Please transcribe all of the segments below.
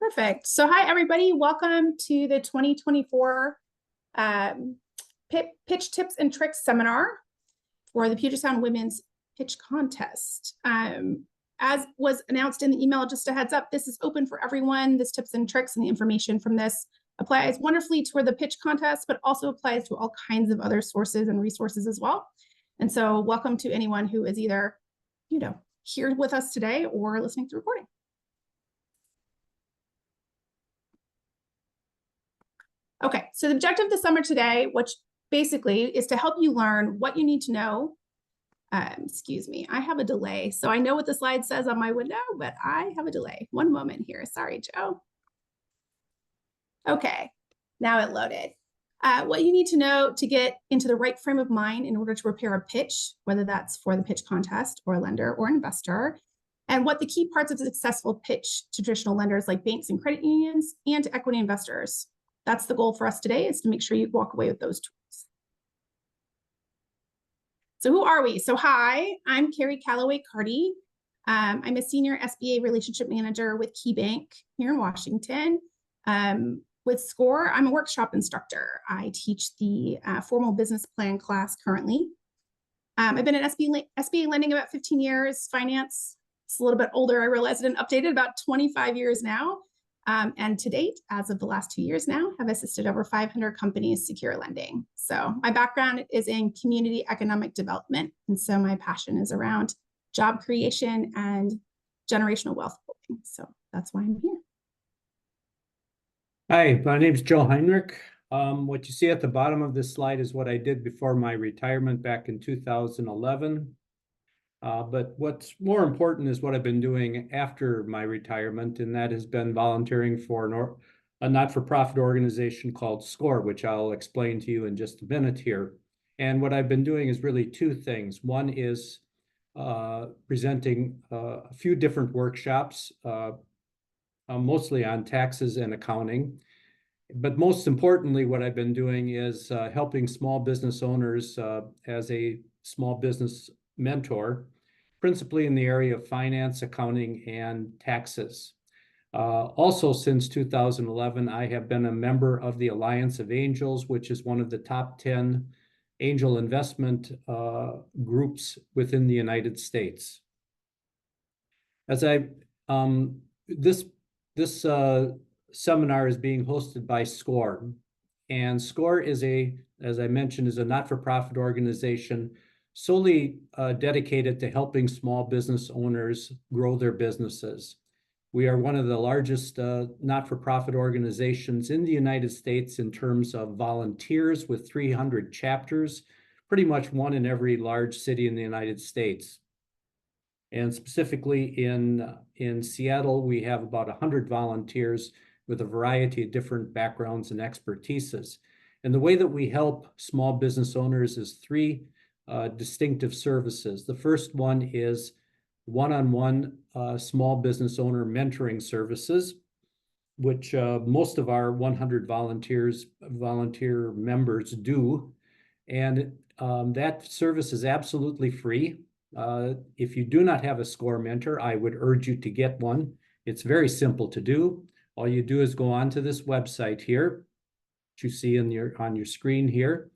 Perfect. So hi, everybody. Welcome to the 2024 Pitch Tips and Tricks Seminar for the Puget Sound Women's Pitch Contest. As was announced in the email, just a heads up, this is open for everyone. This tips and tricks and the information from this applies wonderfully to the pitch contest, but also applies to all kinds of other sources and resources as well. And so welcome to anyone who is either, here with us today or listening to the recording. Okay, so the objective of the summer today, which basically is to help you learn what you need to know. Excuse me, I have a delay. So I know what the slide says on my window, but I have a delay. One moment here. Sorry, Joe. Okay, now it loaded. What you need to know to get into the right frame of mind in order to prepare a pitch, whether that's for the pitch contest or a lender or an investor, and what the key parts of a successful pitch to traditional lenders like banks and credit unions and to equity investors. That's the goal for us today, is to make sure you walk away with those tools. So who are we? So hi, I'm Carrie Calloway-Carty. I'm a senior SBA relationship manager with KeyBank here in Washington. With SCORE, I'm a workshop instructor. I teach the formal business plan class currently. I've been in SBA lending about 15 years, finance, it's a little bit older, I realized, and updated about 25 years now. And to date, as of the last 2 years now, have assisted over 500 companies secure lending. So my background is in community economic development. And so my passion is around job creation and generational wealth building. So that's why I'm here. Hi, my name is Joe Heinrich. What you see at the bottom of this slide is what I did before my retirement back in 2011. But what's more important is what I've been doing after my retirement, and that has been volunteering for a not-for-profit organization called SCORE, which I'll explain to you in just a minute here. And what I've been doing is really two things. One is presenting a few different workshops, mostly on taxes and accounting. But most importantly, what I've been doing is helping small business owners as a small business mentor, principally in the area of finance, accounting, and taxes. Also, since 2011, I have been a member of the Alliance of Angels, which is one of the top 10 angel investment groups within the United States. As this seminar is being hosted by SCORE, and SCORE is as I mentioned, is a not-for-profit organization solely dedicated to helping small business owners grow their businesses. We are one of the largest not-for-profit organizations in the United States in terms of volunteers, with 300 chapters, pretty much one in every large city in the United States. And specifically in Seattle, we have about 100 volunteers with a variety of different backgrounds and expertises. And the way that we help small business owners is three distinctive services. The first one is one-on-one small business owner mentoring services, which most of our 100 volunteer members do. And that service is absolutely free. If you do not have a SCORE mentor, I would urge you to get one. It's very simple to do. All you do is go onto this website here, which you see on your screen here,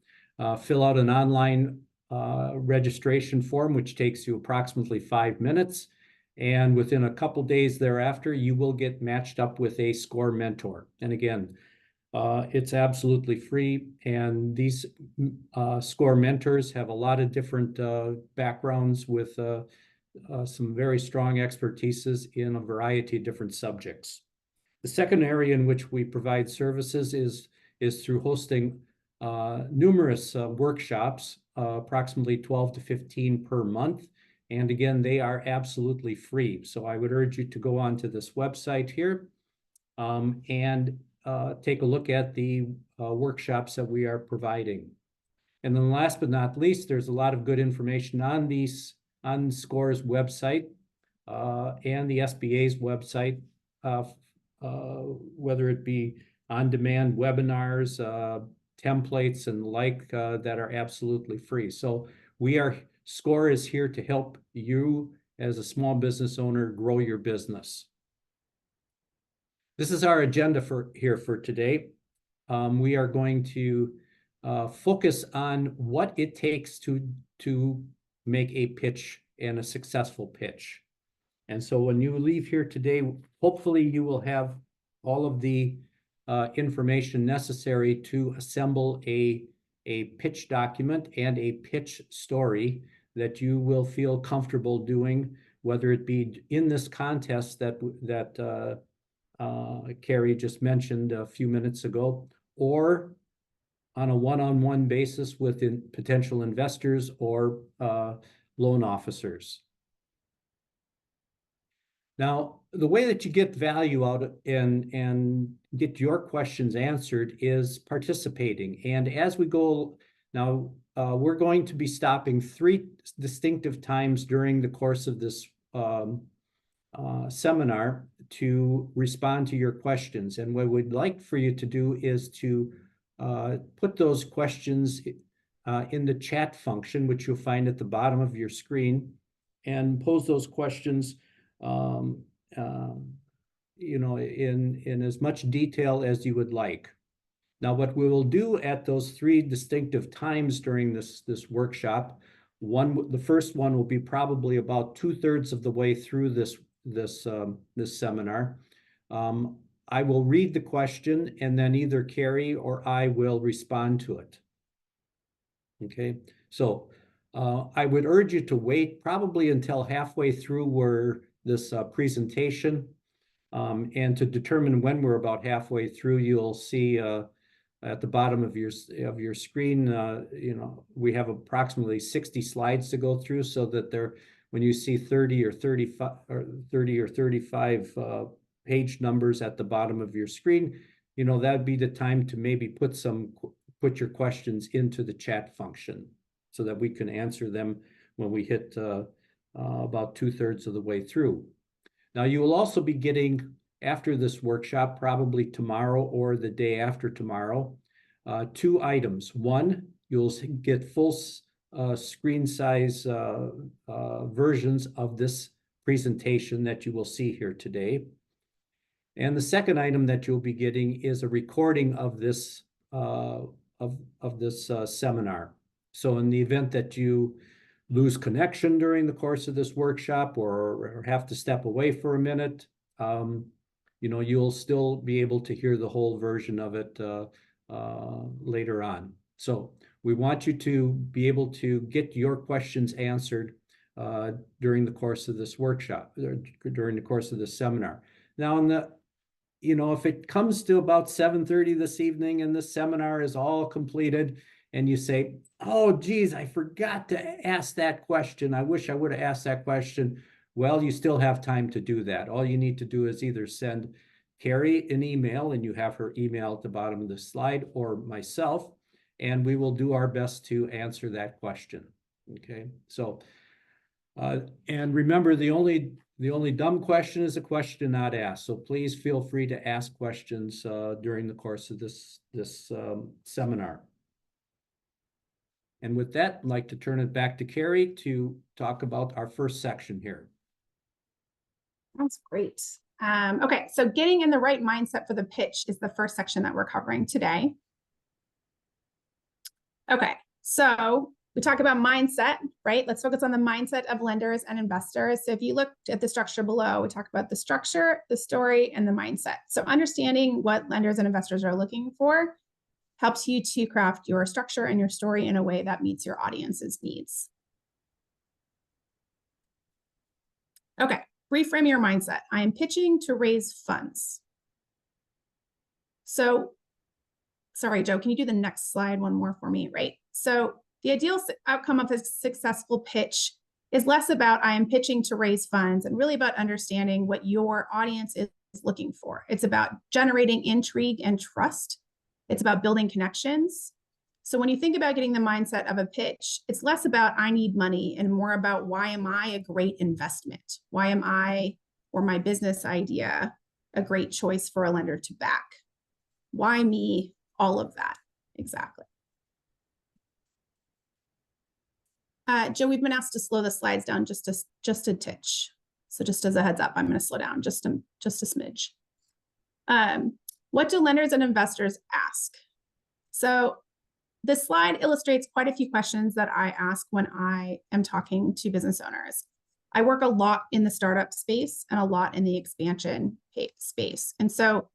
fill out an online registration form, which takes you approximately 5 minutes. And within a couple days thereafter, you will get matched up with a SCORE mentor. And again, it's absolutely free. And these SCORE mentors have a lot of different backgrounds with some very strong expertises in a variety of different subjects. The second area in which we provide services is through hosting numerous workshops, approximately 12 to 15 per month. And again, they are absolutely free. So I would urge you to go onto this website here and take a look at the workshops that we are providing. And then last but not least, there's a lot of good information on SCORE's website and the SBA's website, whether it be on-demand webinars, templates, and the like that are absolutely free. So SCORE is here to help you as a small business owner grow your business. This is our agenda for today. We are going to focus on what it takes to make a pitch and a successful pitch. And so when you leave here today, hopefully you will have all of the information necessary to assemble a pitch document and a pitch story that you will feel comfortable doing, whether it be in this contest that Carrie just mentioned a few minutes ago, or on a one-on-one basis with potential investors or loan officers. Now, the way that you get value out and get your questions answered is participating. And as we go now, we're going to be stopping 3 distinctive times during the course of this seminar to respond to your questions. And what we'd like for you to do is to put those questions in the chat function, which you'll find at the bottom of your screen, and pose those questions you know, in as much detail as you would like. Now, what we will do at those 3 distinctive times during this workshop, the first one will be probably about 2/3 of the way through this seminar. I will read the question, and then either Carrie or I will respond to it. Okay, so I would urge you to wait probably until halfway through this presentation, and to determine when we're about halfway through, you'll see at the bottom of your screen, you know, we have approximately 60 slides to go through, so that when you see 30 or 35 page numbers at the bottom of your screen, you know, that'd be the time to maybe put your questions into the chat function so that we can answer them when we hit about 2/3 of the way through. Now, you will also be getting, after this workshop, probably tomorrow or the day after tomorrow, 2 items. One, you'll get full screen size versions of this presentation that you will see here today. And the second item that you'll be getting is a recording of this seminar. So in the event that you lose connection during the course of this workshop or have to step away for a minute, you know, you'll still be able to hear the whole version of it later on. So we want you to be able to get your questions answered during the course of this workshop, during the course of this seminar. Now, you know, if it comes to about 7:30 this evening and the seminar is all completed, and you say, oh, geez, I forgot to ask that question. I wish I would have asked that question. Well, you still have time to do that. All you need to do is either send Carrie an email, and you have her email at the bottom of the slide, or myself, and we will do our best to answer that question. Okay, so, and remember, the only dumb question is a question not asked. So please feel free to ask questions during the course of this seminar. And with that, I'd like to turn it back to Carrie to talk about our first section here. That's great. Okay, so getting in the right mindset for the pitch is the first section that we're covering today. Okay, so we talk about mindset, right? Let's focus on the mindset of lenders and investors. So if you look at the structure below, we talk about the structure, the story, and the mindset. So understanding what lenders and investors are looking for helps you to craft your structure and your story in a way that meets your audience's needs. Okay, reframe your mindset. I am pitching to raise funds. So, sorry, Joe, can you do the next slide one more for me? Right. So the ideal outcome of a successful pitch is less about I am pitching to raise funds and really about understanding what your audience is looking for. It's about generating intrigue and trust. It's about building connections. So when you think about getting the mindset of a pitch, it's less about I need money and more about why am I a great investment? Why am I, or my business idea, a great choice for a lender to back? Why me? All of that. Exactly. Joe, we've been asked to slow the slides down just a titch. So just as a heads up, I'm going to slow down just a smidge. What do lenders and investors ask? So this slide illustrates quite a few questions that I ask when I am talking to business owners. I work a lot in the startup space and a lot in the expansion space. And so,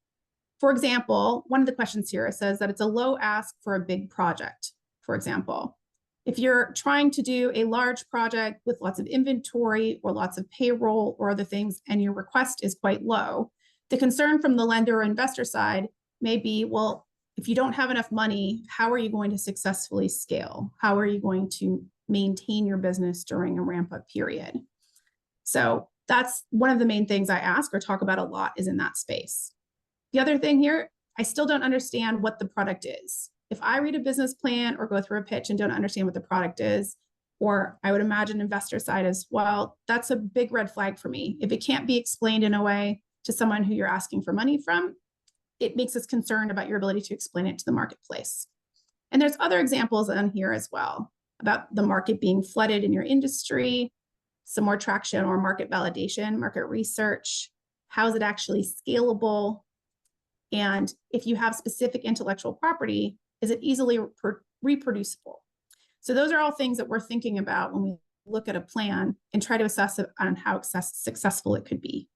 for example, one of the questions here says that it's a low ask for a big project, for example. If you're trying to do a large project with lots of inventory or lots of payroll or other things, and your request is quite low, the concern from the lender or investor side may be, well, if you don't have enough money, how are you going to successfully scale? How are you going to maintain your business during a ramp-up period? So that's one of the main things I ask or talk about a lot is in that space. The other thing here, I still don't understand what the product is. If I read a business plan or go through a pitch and don't understand what the product is, or I would imagine investor side as well, that's a big red flag for me. If it can't be explained in a way to someone who you're asking for money from, it makes us concerned about your ability to explain it to the marketplace. And there's other examples on here as well about the market being flooded in your industry, some more traction or market validation, market research. How is it actually scalable? And if you have specific intellectual property, is it easily reproducible? So those are all things that we're thinking about when we look at a plan and try to assess it on how successful it could be.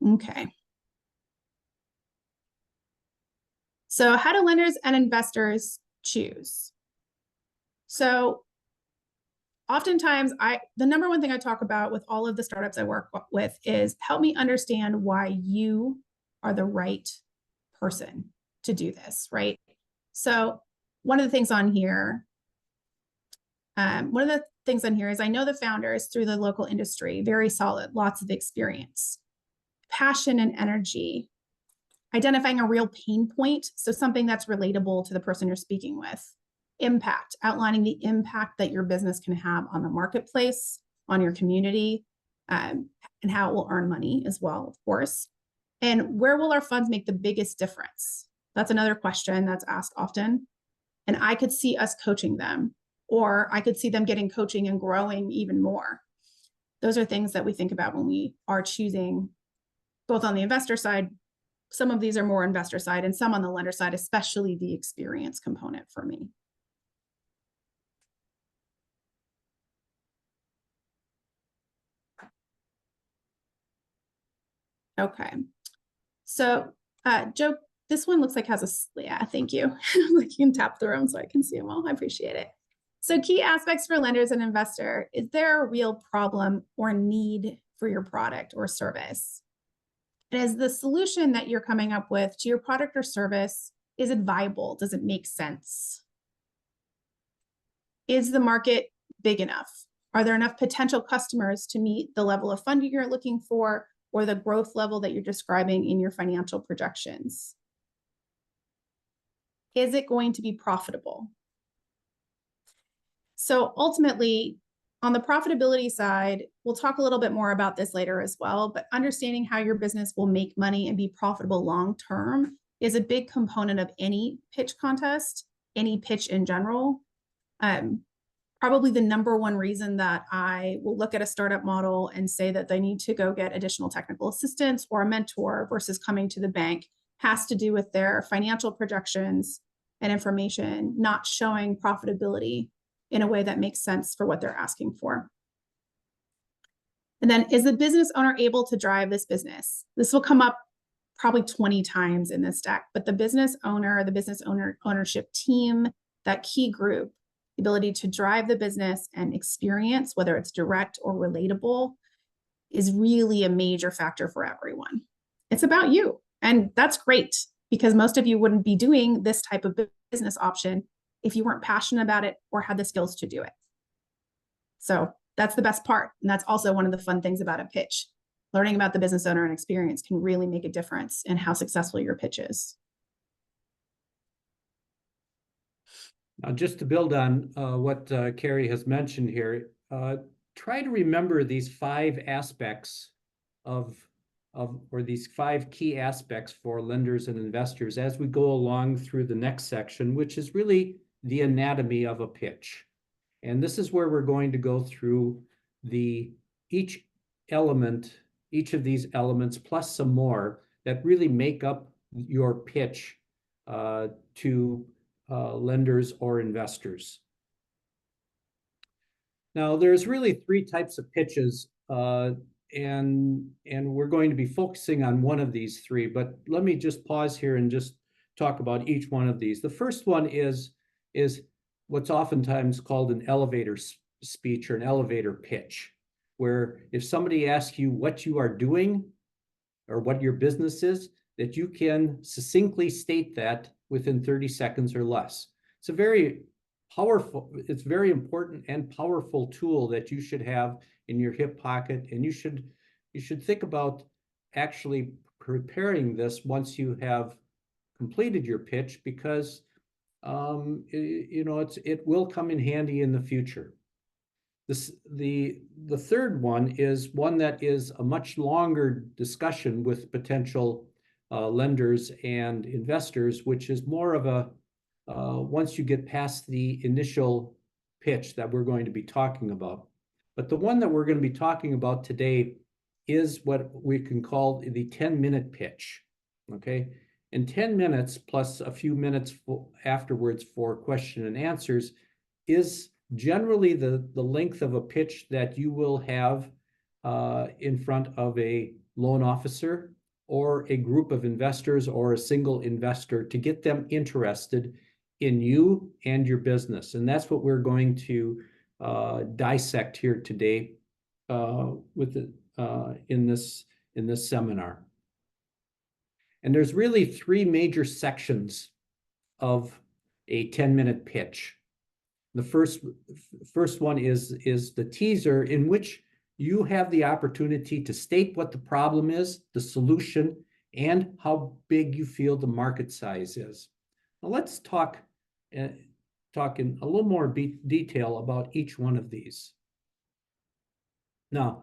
Okay. So how do lenders and investors choose? So oftentimes the number one thing I talk about with all of the startups I work with is help me understand why you are the right person to do this, right? So one of the things on here, is I know the founders through the local industry, very solid, lots of experience, passion and energy, identifying a real pain point, so something that's relatable to the person you're speaking with, impact, outlining the impact that your business can have on the marketplace, on your community, and how it will earn money as well, of course. And where will our funds make the biggest difference? That's another question that's asked often. And I could see us coaching them, or I could see them getting coaching and growing even more. Those are things that we think about when we are choosing, both on the investor side. Some of these are more investor side and some on the lender side, especially the experience component for me. Okay. So Joe, this one looks like has a, yeah, thank you. Like you can tap through them so I can see them all. I appreciate it. So key aspects for lenders and investor, is there a real problem or need for your product or service? And is the solution that you're coming up with to your product or service, is it viable? Does it make sense? Is the market big enough? Are there enough potential customers to meet the level of funding you're looking for or the growth level that you're describing in your financial projections? Is it going to be profitable? So ultimately, on the profitability side, we'll talk a little bit more about this later as well, but understanding how your business will make money and be profitable long-term is a big component of any pitch contest, any pitch in general. Probably the number one reason that I will look at a startup model and say that they need to go get additional technical assistance or a mentor versus coming to the bank has to do with their financial projections and information not showing profitability in a way that makes sense for what they're asking for. And then, is the business owner able to drive this business? This will come up probably 20 times in this deck, but the business ownership team, that key group, the ability to drive the business and experience, whether it's direct or relatable, is really a major factor for everyone. It's about you. And that's great because most of you wouldn't be doing this type of business option if you weren't passionate about it or had the skills to do it. So that's the best part. And that's also one of the fun things about a pitch. Learning about the business owner and experience can really make a difference in how successful your pitch is. Now, just to build on what Carrie has mentioned here, try to remember these 5 aspects or these 5 key aspects for lenders and investors as we go along through the next section, which is really the anatomy of a pitch. And this is where we're going to go through each element, each of these elements, plus some more that really make up your pitch to lenders or investors. Now, there's really three types of pitches, and we're going to be focusing on one of these three, but let me just pause here and just talk about each one of these. The first one is what's oftentimes called an elevator speech or an elevator pitch, where if somebody asks you what you are doing or what your business is, that you can succinctly state that within 30 seconds or less. It's a very powerful, it's very important and powerful tool that you should have in your hip pocket, and you should think about actually preparing this once you have completed your pitch, because it will come in handy in the future. The third one is one that is a much longer discussion with potential lenders and investors, which is more of a once you get past the initial pitch that we're going to be talking about. But the one that we're going to be talking about today is what we can call the 10-minute pitch, okay? And 10 minutes plus a few minutes afterwards for question and answers is generally the length of a pitch that you will have in front of a loan officer or a group of investors or a single investor to get them interested in you and your business. And that's what we're going to dissect here today in this seminar. And there's really three major sections of a 10-minute pitch. The first one is the teaser, in which you have the opportunity to state what the problem is, the solution, and how big you feel the market size is. Now let's talk in a little more detail about each one of these. Now,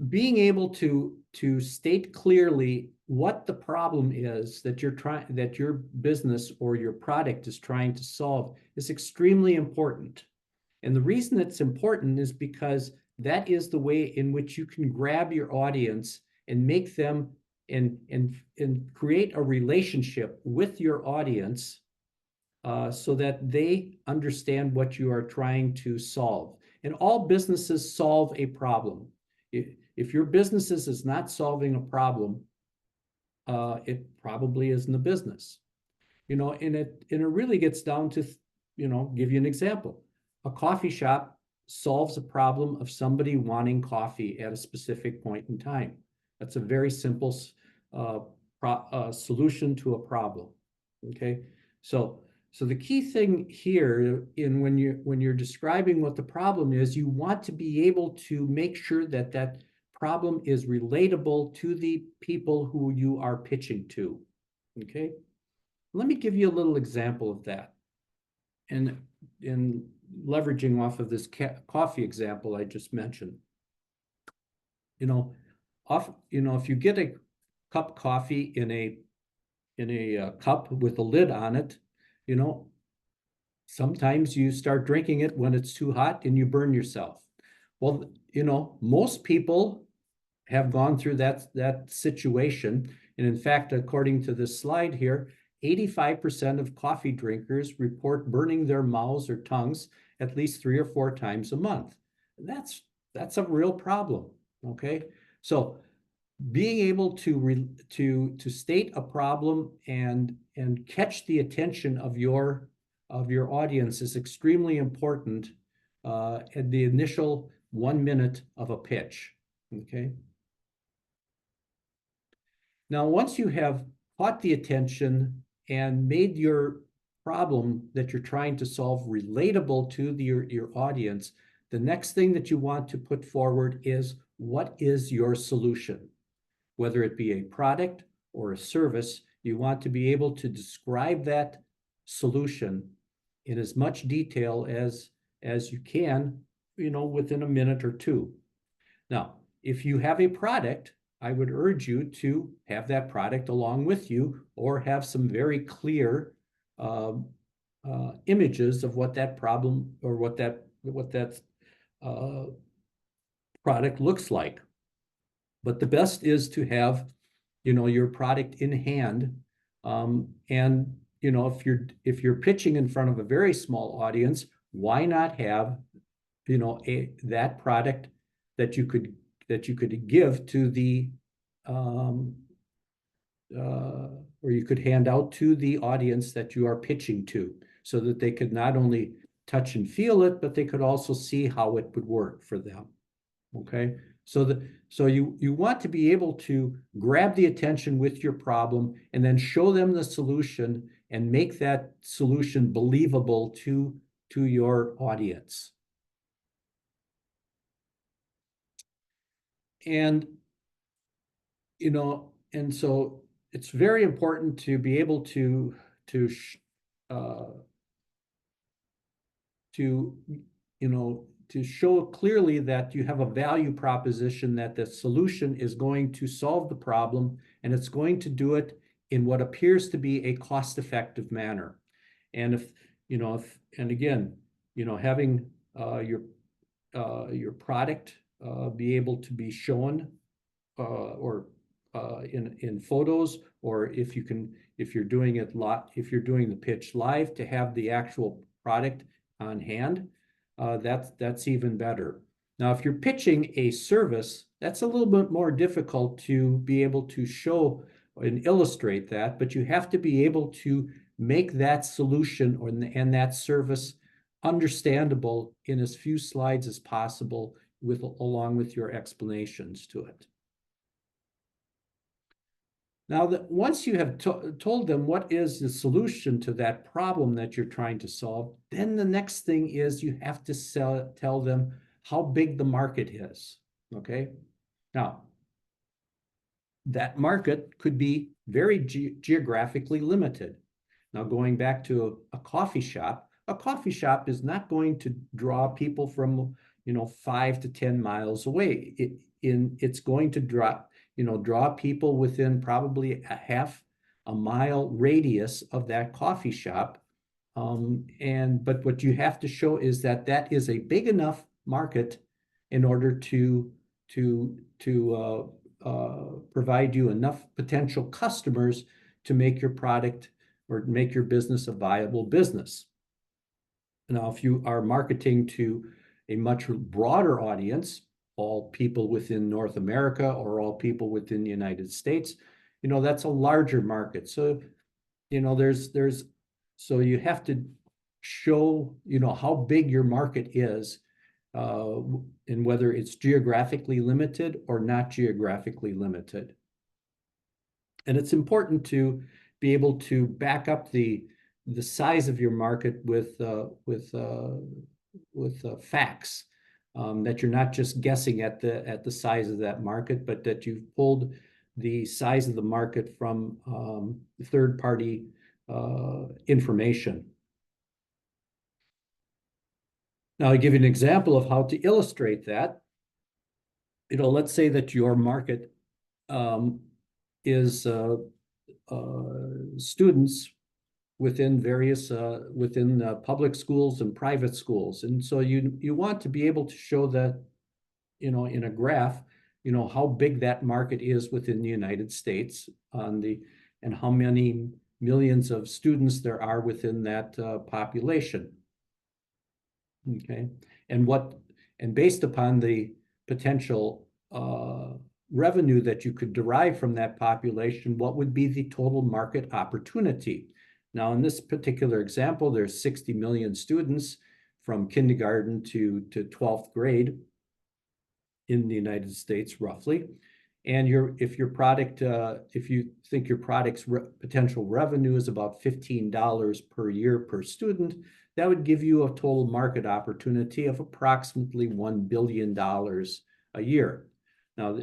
being able to state clearly what the problem is that your business or your product is trying to solve is extremely important. And the reason it's important is because that is the way in which you can grab your audience and make them and create a relationship with your audience so that they understand what you are trying to solve. And all businesses solve a problem. If your business is not solving a problem, it probably isn't a business. And it really gets down to, give you an example. A coffee shop solves a problem of somebody wanting coffee at a specific point in time. That's a very simple solution to a problem. Okay, so the key thing here, when you're describing what the problem is, you want to be able to make sure that that problem is relatable to the people who you are pitching to. Okay, let me give you a little example of that. And in leveraging off of this coffee example I just mentioned, if you get a cup of coffee in a cup with a lid on it, sometimes you start drinking it when it's too hot and you burn yourself. Well, most people have gone through that situation. And in fact, according to this slide here, 85% of coffee drinkers report burning their mouths or tongues at least 3 or 4 times a month. And that's a real problem, okay? So being able to state a problem and catch the attention of your audience is extremely important at the initial 1 minute of a pitch, okay? Now, once you have caught the attention and made your problem that you're trying to solve relatable to your audience, the next thing that you want to put forward is, what is your solution? Whether it be a product or a service, you want to be able to describe that solution in as much detail as you can, within a minute or two. Now, if you have a product, I would urge you to have that product along with you, or have some very clear images of what that problem or what that product looks like. But the best is to have, your product in hand. And, if you're pitching in front of a very small audience, why not have, that product that you could give to the, or you could hand out to the audience that you are pitching to, so that they could not only touch and feel it, but they could also see how it would work for them. Okay, so you want to be able to grab the attention with your problem and then show them the solution and make that solution believable to your audience. And and so it's very important to be able to show clearly that you have a value proposition, that the solution is going to solve the problem, and it's going to do it in what appears to be a cost-effective manner. And and again, having your product be able to be shown or in photos, or if you're doing the pitch live, to have the actual product on hand, that's even better. Now, if you're pitching a service, that's a little bit more difficult to be able to show and illustrate that, but you have to be able to make that solution and that service understandable in as few slides as possible, along with your explanations to it. Now, that once you have told them what is the solution to that problem that you're trying to solve, then the next thing is you have to tell them how big the market is. Okay. Now, that market could be very geographically limited. Now, going back to a coffee shop is not going to draw people from 5 to 10 miles away. It's going to draw people within probably a half a mile radius of that coffee shop. But what you have to show is that is a big enough market in order to provide you enough potential customers to make your product or make your business a viable business. Now, if you are marketing to a much broader audience, all people within North America or all people within the United States, that's a larger market. So, so you have to show, how big your market is, and whether it's geographically limited or not geographically limited. And it's important to be able to back up the size of your market with facts. That you're not just guessing at the size of that market, but that you've pulled the size of the market from third-party information. Now, I'll give you an example of how to illustrate that. Let's say that your market is students within various public schools and private schools, and so you want to be able to show that in a graph how big that market is within the United States and how many millions of students there are within that population. Okay, and based upon the potential revenue that you could derive from that population, what would be the total market opportunity? Now, in this particular example, there's 60 million students from kindergarten to 12th grade in the United States, roughly. And if you think your product's potential revenue is about $15 per year per student, that would give you a total market opportunity of approximately $1 billion a year. Now,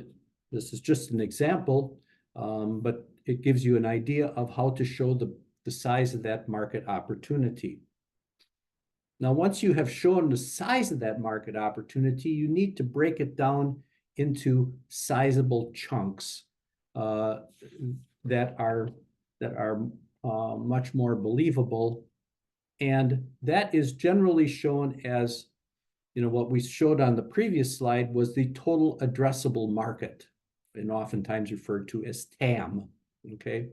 this is just an example, but it gives you an idea of how to show the size of that market opportunity. Now, once you have shown the size of that market opportunity, you need to break it down into sizable chunks that are much more believable. And that is generally shown as what we showed on the previous slide was the total addressable market, and oftentimes referred to as TAM, okay?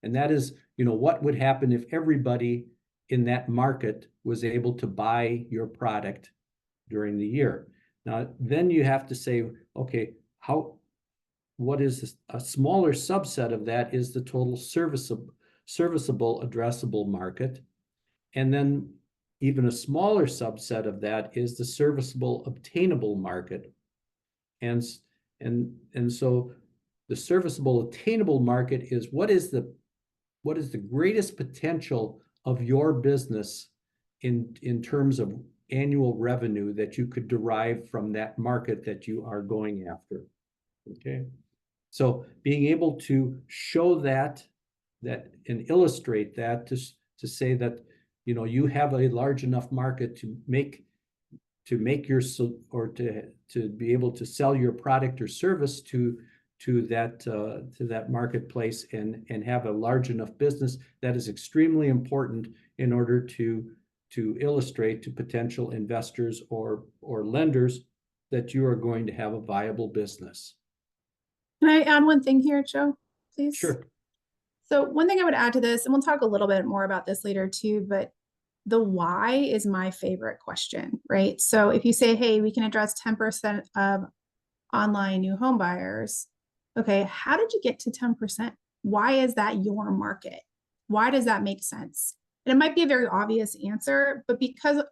And that is, what would happen if everybody in that market was able to buy your product during the year. Now, then you have to say, okay, what is a smaller subset of that is the total serviceable addressable market. And then even a smaller subset of that is the serviceable obtainable market. And so the serviceable attainable market is what is the greatest potential of your business in terms of annual revenue that you could derive from that market that you are going after. Okay. So being able to show that and illustrate that to say that, you have a large enough market to make your, or to be able to sell your product or service to that marketplace and have a large enough business, that is extremely important in order to illustrate to potential investors or lenders that you are going to have a viable business. Can I add one thing here, Joe, please? Sure. So one thing I would add to this, and we'll talk a little bit more about this later too, but the why is my favorite question, right? So if you say, hey, we can address 10% of online new home buyers, okay, how did you get to 10%? Why is that your market? Why does that make sense? And it might be a very obvious answer, but because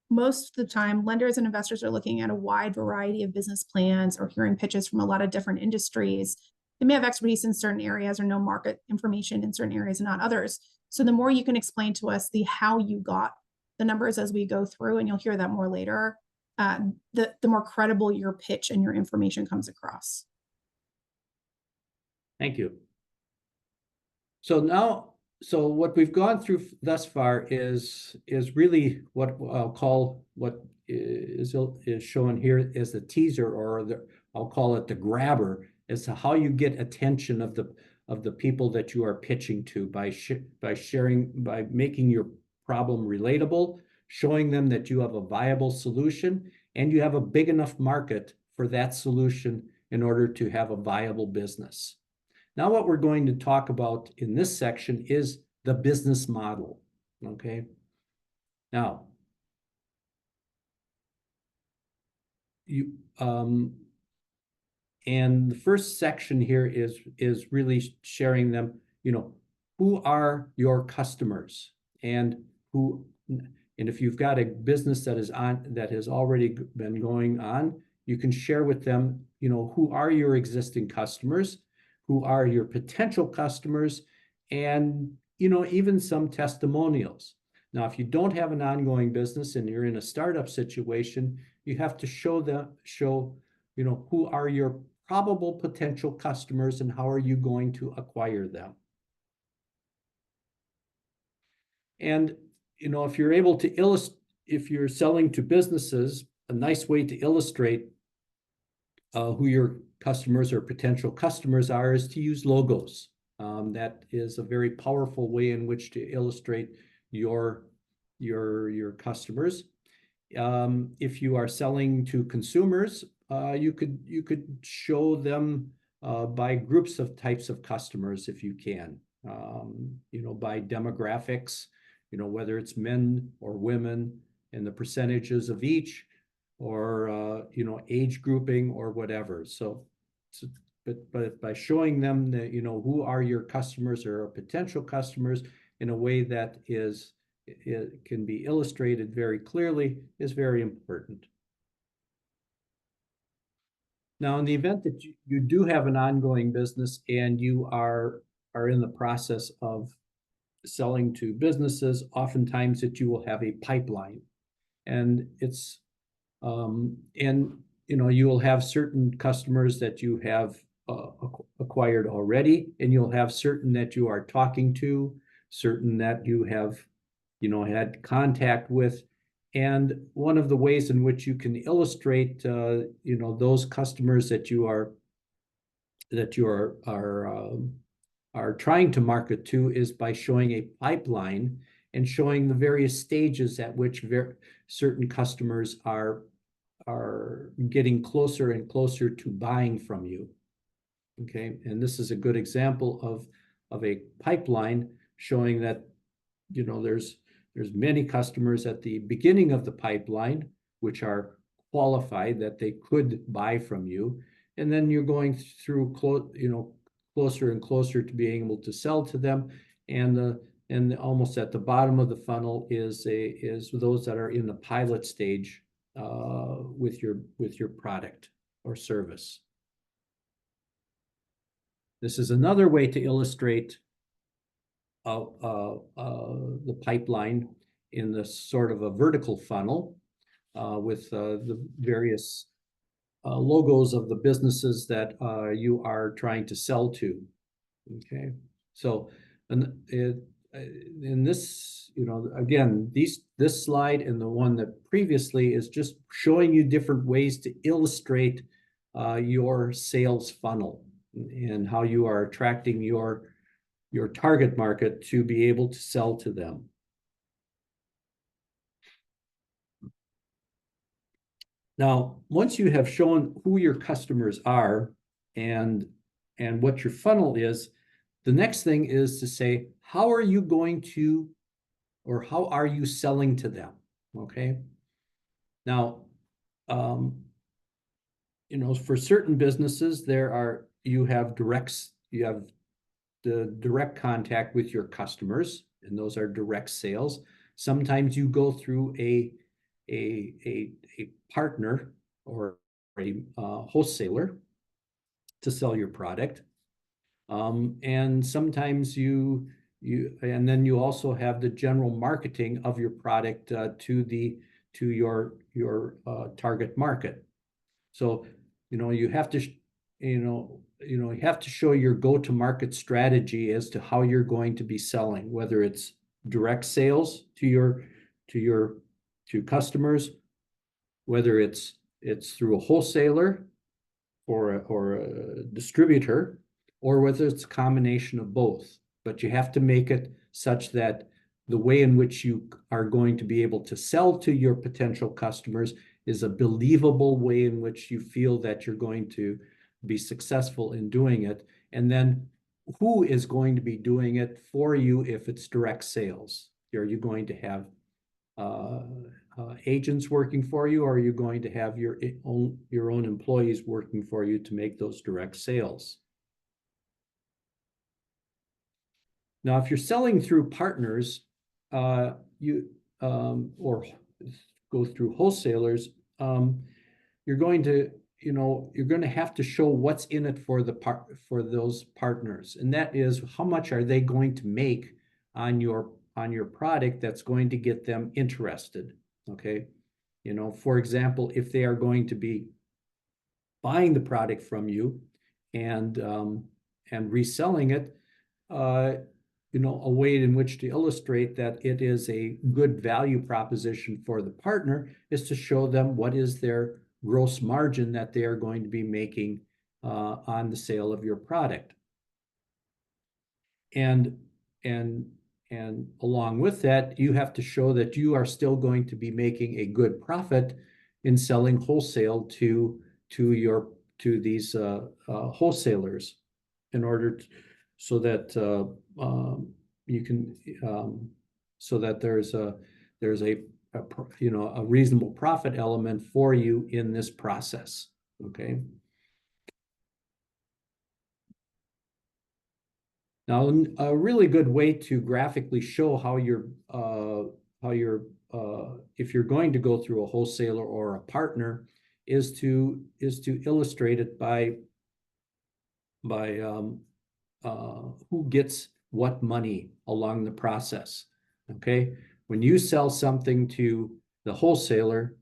most of the time lenders and investors are looking at a wide variety of business plans or hearing pitches from a lot of different industries, they may have expertise in certain areas or no market information in certain areas and not others. So the more you can explain to us the how you got the numbers as we go through, and you'll hear that more later, the more credible your pitch and your information comes across. Thank you. So what we've gone through thus far is really what I'll call what is shown here as the teaser, or I'll call it the grabber, as to how you get attention of the people that you are pitching to by making your problem relatable, showing them that you have a viable solution and you have a big enough market for that solution in order to have a viable business. Now, what we're going to talk about in this section is the business model, okay? Now, and the first section here is really sharing them, who are your customers, and if you've got a business that has already been going on, you can share with them, who are your existing customers, who are your potential customers, and even some testimonials. Now, if you don't have an ongoing business and you're in a startup situation, you have to show who are your probable potential customers and how are you going to acquire them. And if you're able to if you're selling to businesses, a nice way to illustrate who your customers or potential customers are is to use logos. That is a very powerful way in which to illustrate your customers. If you are selling to consumers, you could show them by groups of types of customers if you can, by demographics, whether it's men or women and the percentages of each, or age grouping or whatever. But by showing them that who are your customers or potential customers in a way that it can be illustrated very clearly is very important. Now, in the event that you do have an ongoing business and you are in the process of selling to businesses, oftentimes that you will have a pipeline, and it's you will have certain customers that you have acquired already, and you'll have certain that you are talking to, certain that you have had contact with. And one of the ways in which you can illustrate those customers that you are trying to market to is by showing a pipeline and showing the various stages at which certain customers are are getting closer and closer to buying from you. Okay, and this is a good example of a pipeline showing that, you know, there's many customers at the beginning of the pipeline which are qualified that they could buy from you, and then you're going through closer and closer to being able to sell to them, and almost at the bottom of the funnel is those that are in the pilot stage with your product or service. This is another way to illustrate the pipeline in the sort of a vertical funnel with the various logos of the businesses that you are trying to sell to. Okay, so in this, you know, again, this slide and the one that previously is just showing you different ways to illustrate your sales funnel and how you are attracting your target market to be able to sell to them. Now, once you have shown who your customers are and what your funnel is, the next thing is to say, how are you going to, or how are you selling to them? Okay. Now, you know, for certain businesses, you have the direct contact with your customers, and those are direct sales. Sometimes you go through a partner or a wholesaler to sell your product, and sometimes and then you also have the general marketing of your product to your target market. So, you know, you have to you have to show your go-to-market strategy as to how you're going to be selling, whether it's direct sales to customers, whether it's through a wholesaler or a distributor, or whether it's a combination of both. But you have to make it such that the way in which you are going to be able to sell to your potential customers is a believable way in which you feel that you're going to be successful in doing it. And then who is going to be doing it for you if it's direct sales? Are you going to have agents working for you, or are you going to have your own employees working for you to make those direct sales? Now, if you're selling through partners, or go through wholesalers, you're going to have to show what's in it for those partners, and that is how much are they going to make on your product that's going to get them interested. Okay, you know, for example, if they are going to be buying the product from you and reselling it, you know, a way in which to illustrate that it is a good value proposition for the partner is to show them what is their gross margin that they are going to be making on the sale of your product. And along with that, you have to show that you are still going to be making a good profit in selling wholesale to these wholesalers, in order so that you can so that there's a reasonable profit element for you in this process. Okay. Now, a really good way to graphically show how if you're going to go through a wholesaler or a partner is to illustrate it by who gets what money along the process. Okay, when you sell something to the wholesaler,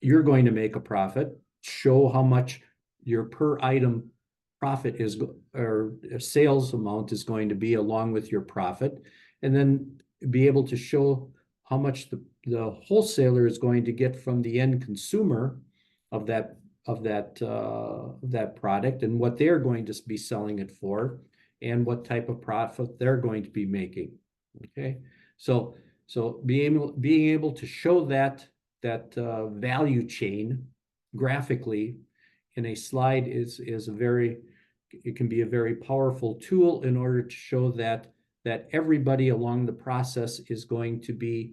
you're going to make a profit. Show how much your per item profit is, or sales amount is going to be along with your profit, and then be able to show how much the wholesaler is going to get from the end consumer of that product, and what they're going to be selling it for, and what type of profit they're going to be making. Okay, so being able to show that value chain graphically in a slide is a very, it can be a very powerful tool in order to show that everybody along the process is going to be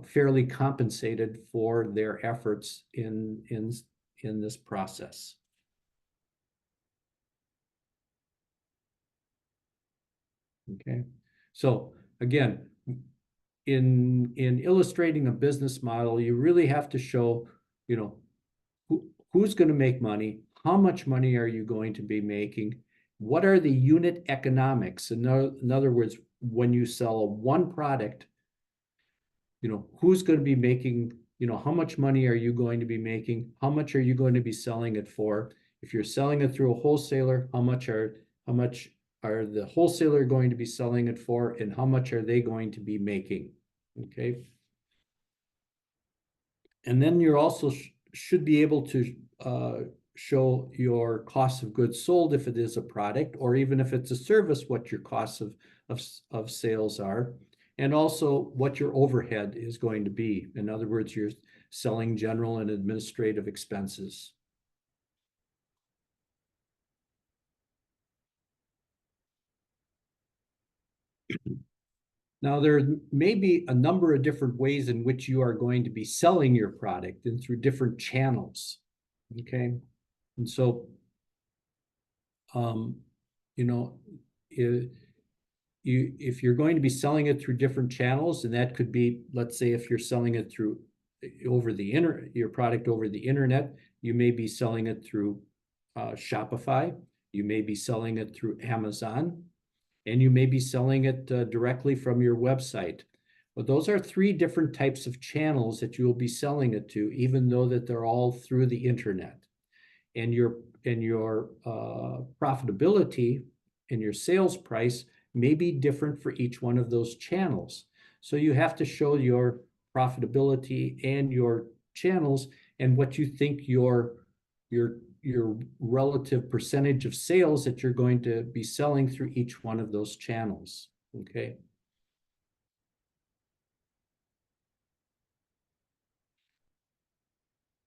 fairly compensated for their efforts in this process. Okay, so again, in illustrating a business model, you really have to show, you know, who's going to make money, how much money are you going to be making, what are the unit economics? In other words, when you sell one product, you know, who's going to be making, you know, how much money are you going to be making? How much are you going to be selling it for? If you're selling it through a wholesaler, how much are the wholesaler going to be selling it for, and how much are they going to be making? Okay. And then you're also should be able to show your cost of goods sold if it is a product, or even if it's a service, what your costs of sales are, and also what your overhead is going to be. In other words, you're selling general and administrative expenses. Now, there may be a number of different ways in which you are going to be selling your product and through different channels. Okay. And so, you know, if you're going to be selling it through different channels, and that could be, let's say, if you're selling it through your product over the internet, you may be selling it through Shopify, you may be selling it through Amazon, and you may be selling it directly from your website. But those are three different types of channels that you will be selling it to, even though that they're all through the internet. And your profitability and your sales price may be different for each one of those channels. So you have to show your profitability and your channels and what you think your relative percentage of sales that you're going to be selling through each one of those channels. Okay.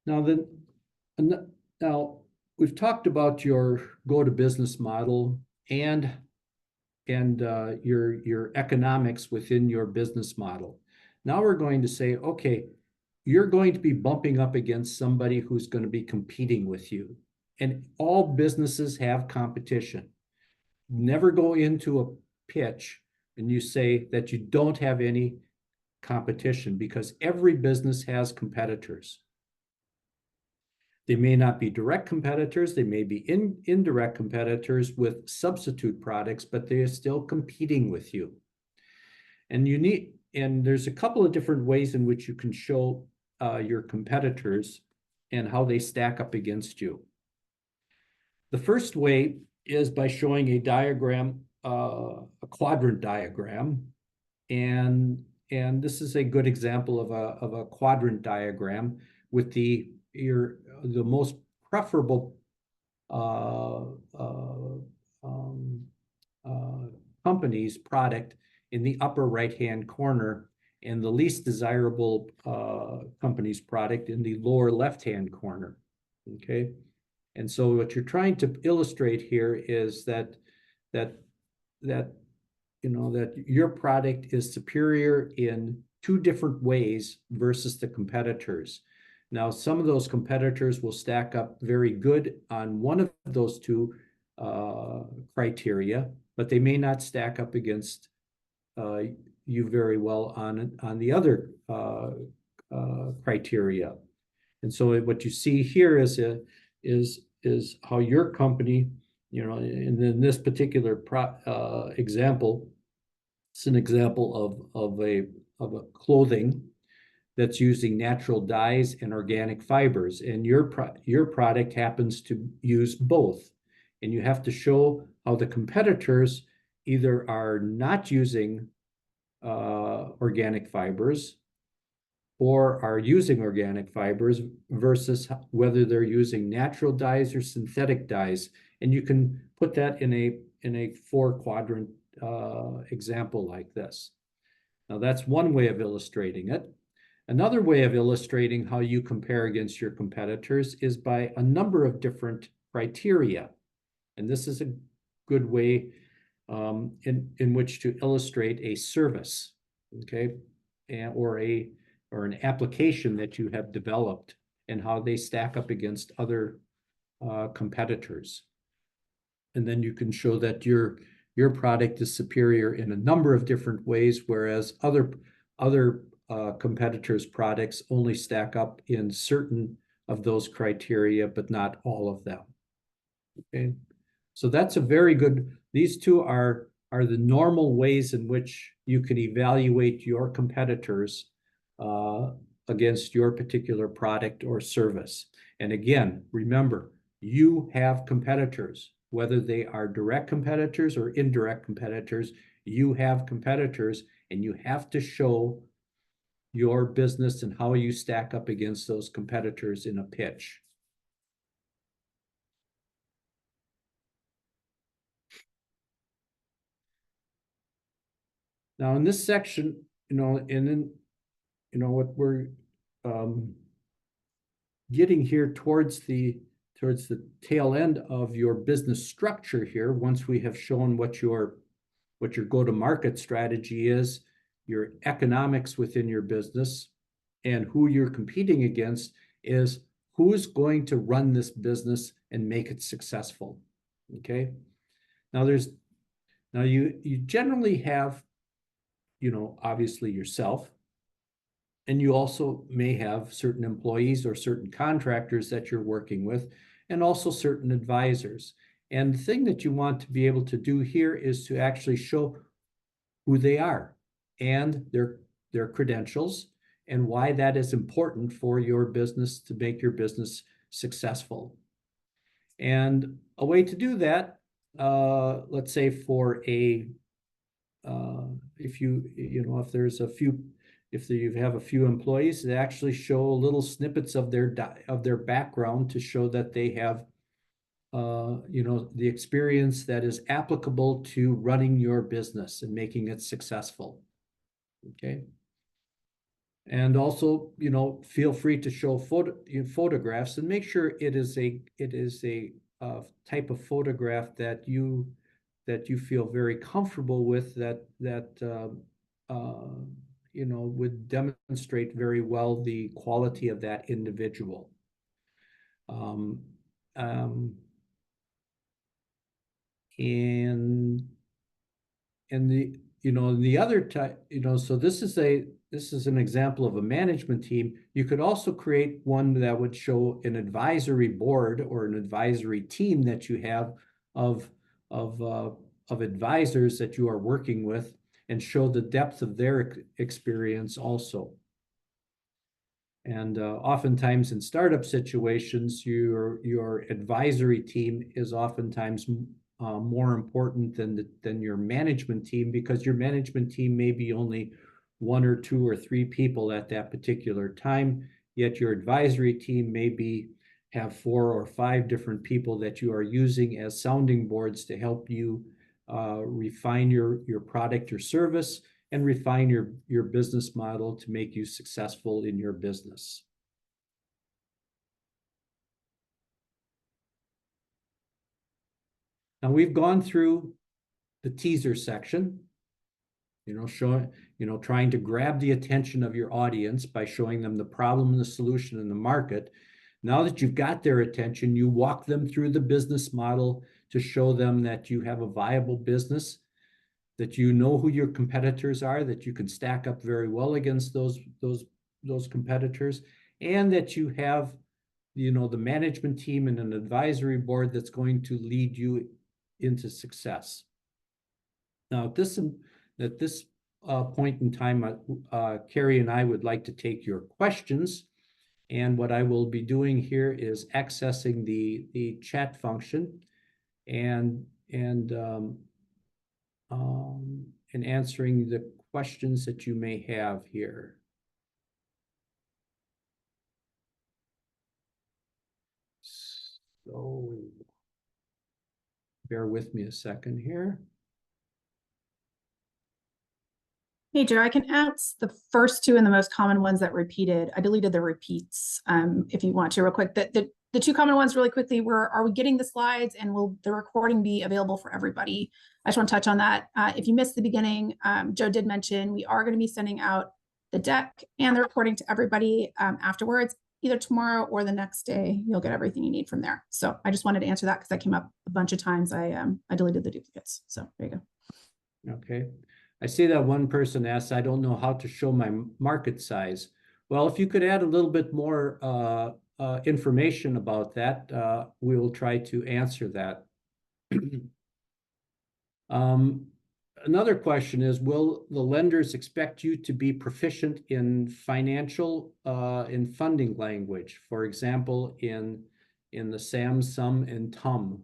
Now we've talked about your go-to-business model and your economics within your business model. Now we're going to say, okay, you're going to be bumping up against somebody who's going to be competing with you. And all businesses have competition. Never go into a pitch and you say that you don't have any competition, because every business has competitors. They may not be direct competitors, they may be indirect competitors with substitute products, but they are still competing with you. And there's a couple of different ways in which you can show your competitors and how they stack up against you. The first way is by showing a diagram, a quadrant diagram, and this is a good example of a quadrant diagram with the most preferable company's product in the upper right-hand corner, and the least desirable company's product in the lower left-hand corner. Okay, and so what you're trying to illustrate here is that you know that your product is superior in two different ways versus the competitors. Now, some of those competitors will stack up very good on one of those two criteria, but they may not stack up against you very well on the other criteria. And so what you see here is how your company, you know, in this particular example, it's an example of a clothing that's using natural dyes and organic fibers, and your product happens to use both. And you have to show how the competitors either are not using organic fibers or are using organic fibers versus whether they're using natural dyes or synthetic dyes. And you can put that in a 4-quadrant example like this. Now, that's one way of illustrating it. Another way of illustrating how you compare against your competitors is by a number of different criteria. And this is a good way in which to illustrate a service, okay, or an application that you have developed and how they stack up against other competitors. And then you can show that your product is superior in a number of different ways, whereas other competitors' products only stack up in certain of those criteria, but not all of them. Okay, so that's a very good. These two are the normal ways in which you can evaluate your competitors against your particular product or service. And again, remember, you have competitors, whether they are direct competitors or indirect competitors. You have competitors, and you have to show your business and how you stack up against those competitors in a pitch. Now, in this section, and then, what we're getting here towards the tail end of your business structure here, once we have shown what your go-to-market strategy is, your economics within your business, and who you're competing against, is who's going to run this business and make it successful. Okay. Now you generally have, obviously yourself, and you also may have certain employees or certain contractors that you're working with, and also certain advisors. And the thing that you want to be able to do here is to actually show who they are and their credentials and why that is important for your business to make your business successful. And a way to do that, let's say for if you have a few employees, they actually show little snippets of their background to show that they have the experience that is applicable to running your business and making it successful. Okay. And also, feel free to show photographs and make sure it is a type of photograph that you feel very comfortable with, that would demonstrate very well the quality of that individual. And the other type, so this is an example of a management team. You could also create one that would show an advisory board or an advisory team that you have of advisors that you are working with, and show the depth of their experience also. And oftentimes in startup situations, your advisory team is oftentimes more important than your management team, because your management team may be only 1 or 2 or 3 people at that particular time, yet your advisory team may have 4 or 5 different people that you are using as sounding boards to help you refine your product or service, and refine your business model to make you successful in your business. Now we've gone through the teaser section, trying to grab the attention of your audience by showing them the problem and the solution in the market. Now that you've got their attention, you walk them through the business model to show them that you have a viable business, that you know who your competitors are, that you can stack up very well against those competitors, and that you have, the management team and an advisory board that's going to lead you into success. Now, at this point in time, Carrie and I would like to take your questions. And what I will be doing here is accessing the chat function and answering the questions that you may have here. So bear with me a second here. Hey, Joe, I can answer the first two and the most common ones that repeated. I deleted the repeats if you want to real quick. The two common ones really quickly were, are we getting the slides and will the recording be available for everybody? I just want to touch on that. If you missed the beginning, Joe did mention we are going to be sending out the deck and the recording to everybody afterwards, either tomorrow or the next day. You'll get everything you need from there. So I just wanted to answer that because that came up a bunch of times. I deleted the duplicates. So there you go. Okay. I see that one person asked, I don't know how to show my market size. Well, if you could add a little bit more information about that, we will try to answer that. Another question is, will the lenders expect you to be proficient in in funding language, for example, in the SAM, SUM, and TUM?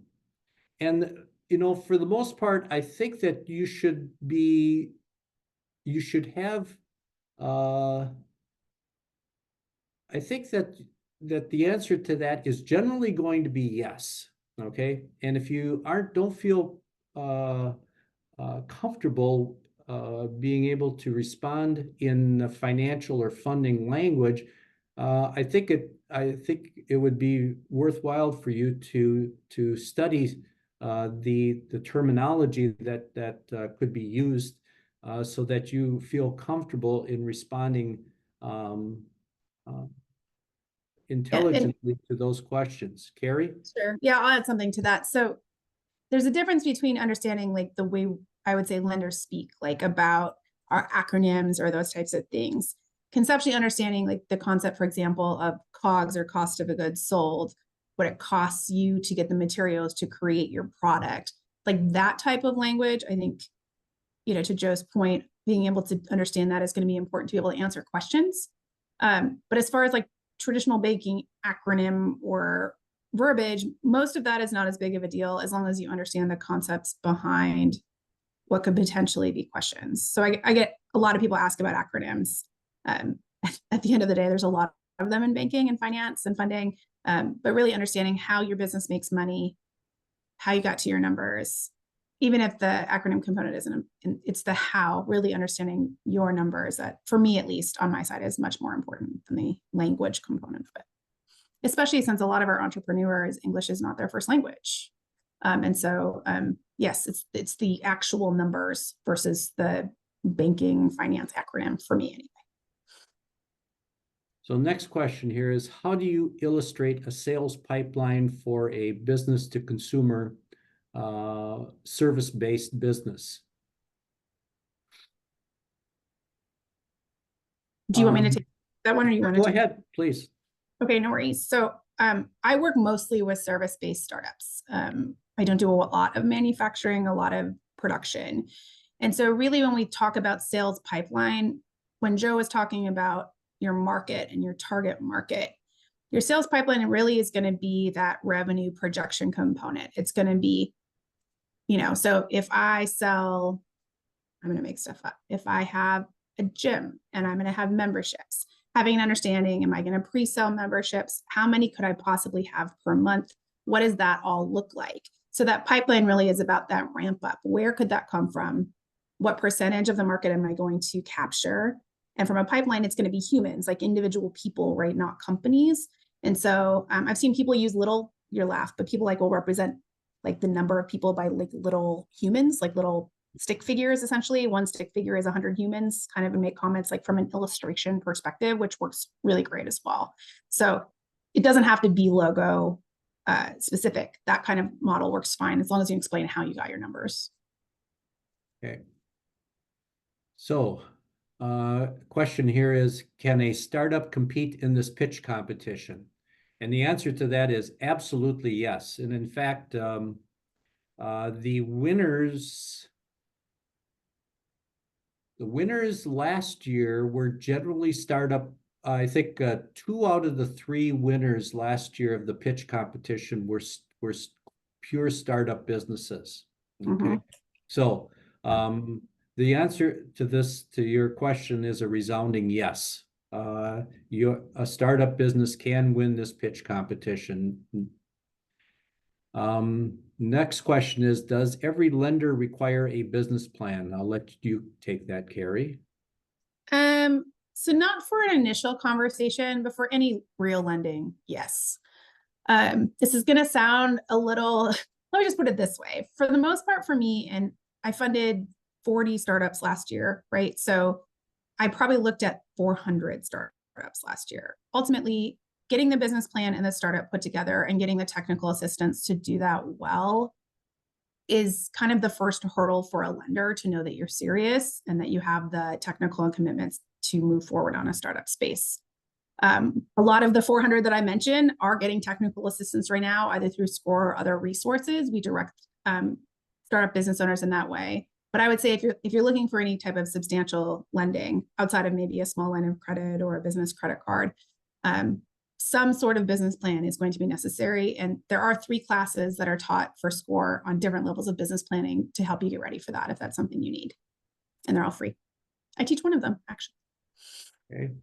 And for the most part, I think that you should have, I think that the answer to that is generally going to be yes. Okay. And if you don't feel comfortable being able to respond in a financial or funding language, I think it would be worthwhile for you to study the terminology that could be used so that you feel comfortable in responding intelligently to those questions. Carrie? Sure. Yeah, I'll add something to that. So there's a difference between understanding like the way I would say lenders speak, like about our acronyms or those types of things. Conceptually understanding like the concept, for example, of COGS or cost of a goods sold, what it costs you to get the materials to create your product. Like that type of language, I think, to Joe's point, being able to understand that is going to be important to be able to answer questions. But as far as like traditional banking acronym or verbiage, most of that is not as big of a deal as long as you understand the concepts behind what could potentially be questions. So I get a lot of people ask about acronyms. At the end of the day, there's a lot of them in banking and finance and funding, but really understanding how your business makes money, how you got to your numbers, even if the acronym component isn't, it's the how, really understanding your numbers that, for me at least, on my side, is much more important than the language component of it. Especially since a lot of our entrepreneurs, English is not their first language. And so, yes, it's the actual numbers versus the banking finance acronym for me anyway. So next question here is, how do you illustrate a sales pipeline for a business to consumer service-based business? Do you want me to take that one or you want to go ahead, please? Okay, no worries. So I work mostly with service-based startups. I don't do a lot of manufacturing, a lot of production. And so really when we talk about sales pipeline, when Joe was talking about your market and your target market, your sales pipeline really is going to be that revenue projection component. It's going to be, so if I sell, I'm going to make stuff up. If I have a gym and I'm going to have memberships, having an understanding, am I going to pre-sell memberships? How many could I possibly have per month? What does that all look like? So that pipeline really is about that ramp up. Where could that come from? What percentage of the market am I going to capture? And from a pipeline, it's going to be humans, like individual people, right? Not companies. And so I've seen people use little, you laugh, but people will represent like the number of people by like little humans, like little stick figures. Essentially, one stick figure is 100 humans, kind of, and make comments like from an illustration perspective, which works really great as well. So it doesn't have to be logo specific. That kind of model works fine as long as you explain how you got your numbers. Okay. So question here is, can a startup compete in this pitch competition? And the answer to that is absolutely yes. And in fact, the winners last year were generally startup. I think 2 out of the 3 winners last year of the pitch competition were pure startup businesses. Okay, so the answer to your question is a resounding yes. A startup business can win this pitch competition. Next question is, does every lender require a business plan? I'll let you take that, Carrie. So not for an initial conversation, but for any real lending, yes. This is going to sound a little, let me just put it this way. For the most part, for me, and I funded 40 startups last year, right? So I probably looked at 400 startups last year. Ultimately, getting the business plan and the startup put together and getting the technical assistance to do that well is kind of the first hurdle for a lender to know that you're serious and that you have the technical and commitments to move forward on a startup space. A lot of the 400 that I mentioned are getting technical assistance right now, either through SCORE or other resources. We direct startup business owners in that way. But I would say if you're looking for any type of substantial lending outside of maybe a small line of credit or a business credit card, some sort of business plan is going to be necessary. And there are 3 classes that are taught for SCORE on different levels of business planning to help you get ready for that if that's something you need. And they're all free. I teach one of them, actually. Okay.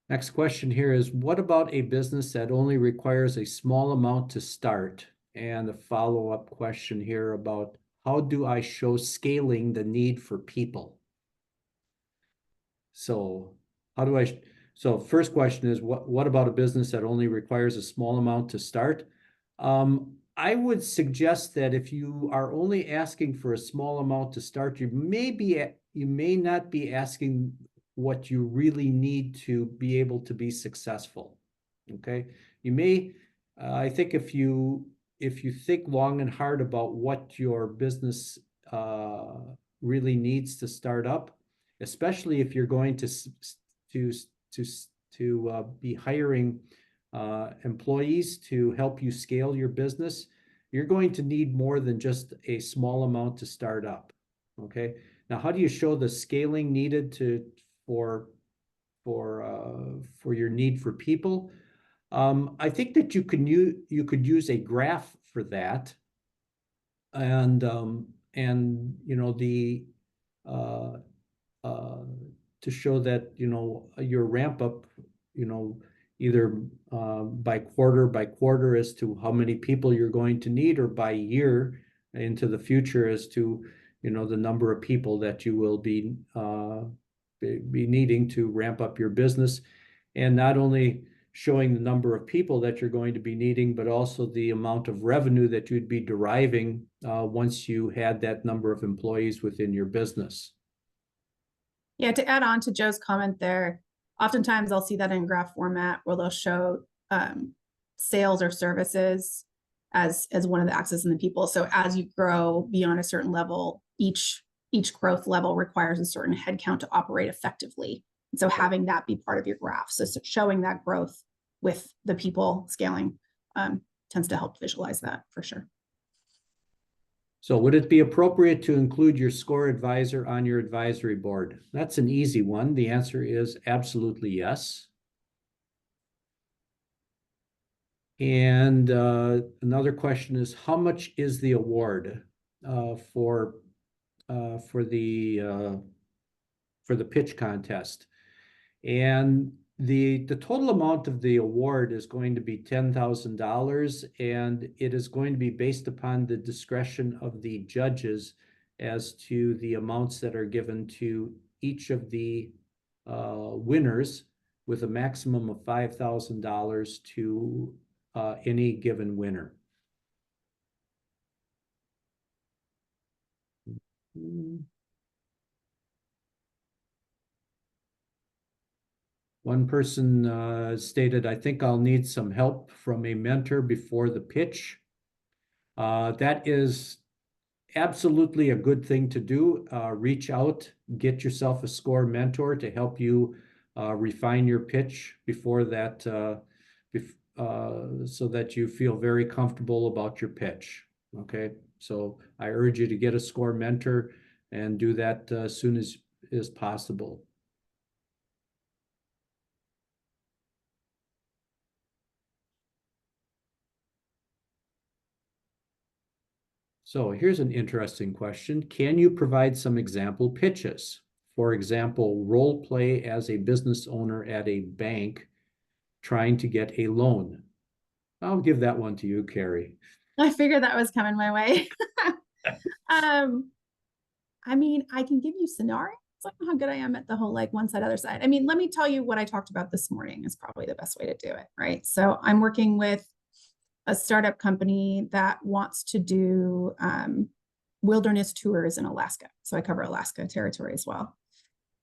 Next question here is, what about a business that only requires a small amount to start? And a follow-up question here about, how do I show scaling the need for people? So so first question is, what about a business that only requires a small amount to start? I would suggest that if you are only asking for a small amount to start, you may not be asking what you really need to be able to be successful. Okay, you may, I think if you think long and hard about what your business really needs to start up, especially if you're going to be hiring employees to help you scale your business, you're going to need more than just a small amount to start up. Okay. Now, how do you show the scaling needed for your need for people? I think that you could use a graph for that, and you know, to show that, you know, your ramp up, you know, either by quarter as to how many people you're going to need, or by year into the future as to, you know, the number of people that you will be needing to ramp up your business. And not only showing the number of people that you're going to be needing, but also the amount of revenue that you'd be deriving once you had that number of employees within your business. Yeah, to add on to Joe's comment there, oftentimes I'll see that in graph format where they'll show sales or services as one of the axes in the people. So as you grow beyond a certain level, each growth level requires a certain headcount to operate effectively. And so having that be part of your graph, so showing that growth with the people scaling tends to help visualize that for sure. So would it be appropriate to include your SCORE advisor on your advisory board? That's an easy one. The answer is absolutely yes. And another question is, how much is the award for the pitch contest? And the total amount of the award is going to be $10,000, and it is going to be based upon the discretion of the judges as to the amounts that are given to each of the winners, with a maximum of $5,000 to any given winner. One person stated, I think I'll need some help from a mentor before the pitch. That is absolutely a good thing to do. Reach out, get yourself a SCORE mentor to help you refine your pitch before that, so that you feel very comfortable about your pitch. Okay, so I urge you to get a SCORE mentor and do that as soon as possible. So here's an interesting question. Can you provide some example pitches? For example, role play as a business owner at a bank trying to get a loan. I'll give that one to you, Carrie. I figured that was coming my way. I mean, I can give you scenarios It's like how good I am at the whole like one side, other side. I mean, let me tell you what I talked about this morning is probably the best way to do it, right? So I'm working with a startup company that wants to do wilderness tours in Alaska. So I cover Alaska territory as well.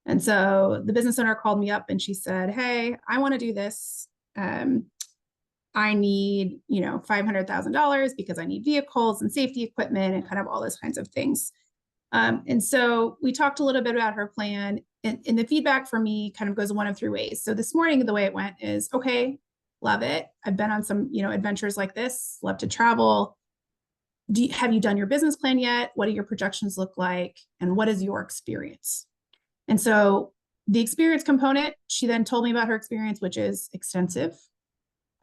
And so the business owner called me up and she said, hey, I want to do this. I need, $500,000 because I need vehicles and safety equipment and kind of all those kinds of things. And so we talked a little bit about her plan, and the feedback for me kind of goes one of three ways. So this morning, the way it went is, okay, love it. I've been on some, adventures like this, love to travel. Have you done your business plan yet? What do your projections look like? And what is your experience? And so the experience component, she then told me about her experience, which is extensive.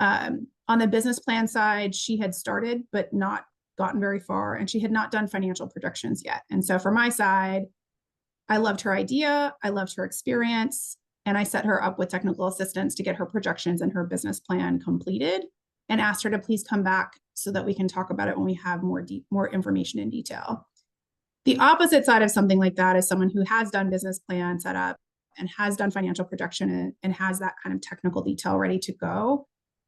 On the business plan side, she had started, but not gotten very far, and she had not done financial projections yet. And so for my side, I loved her idea, I loved her experience, and I set her up with technical assistance to get her projections and her business plan completed, and asked her to please come back so that we can talk about it when we have more information in detail. The opposite side of something like that is someone who has done business plan set up and has done financial projection and has that kind of technical detail ready to go.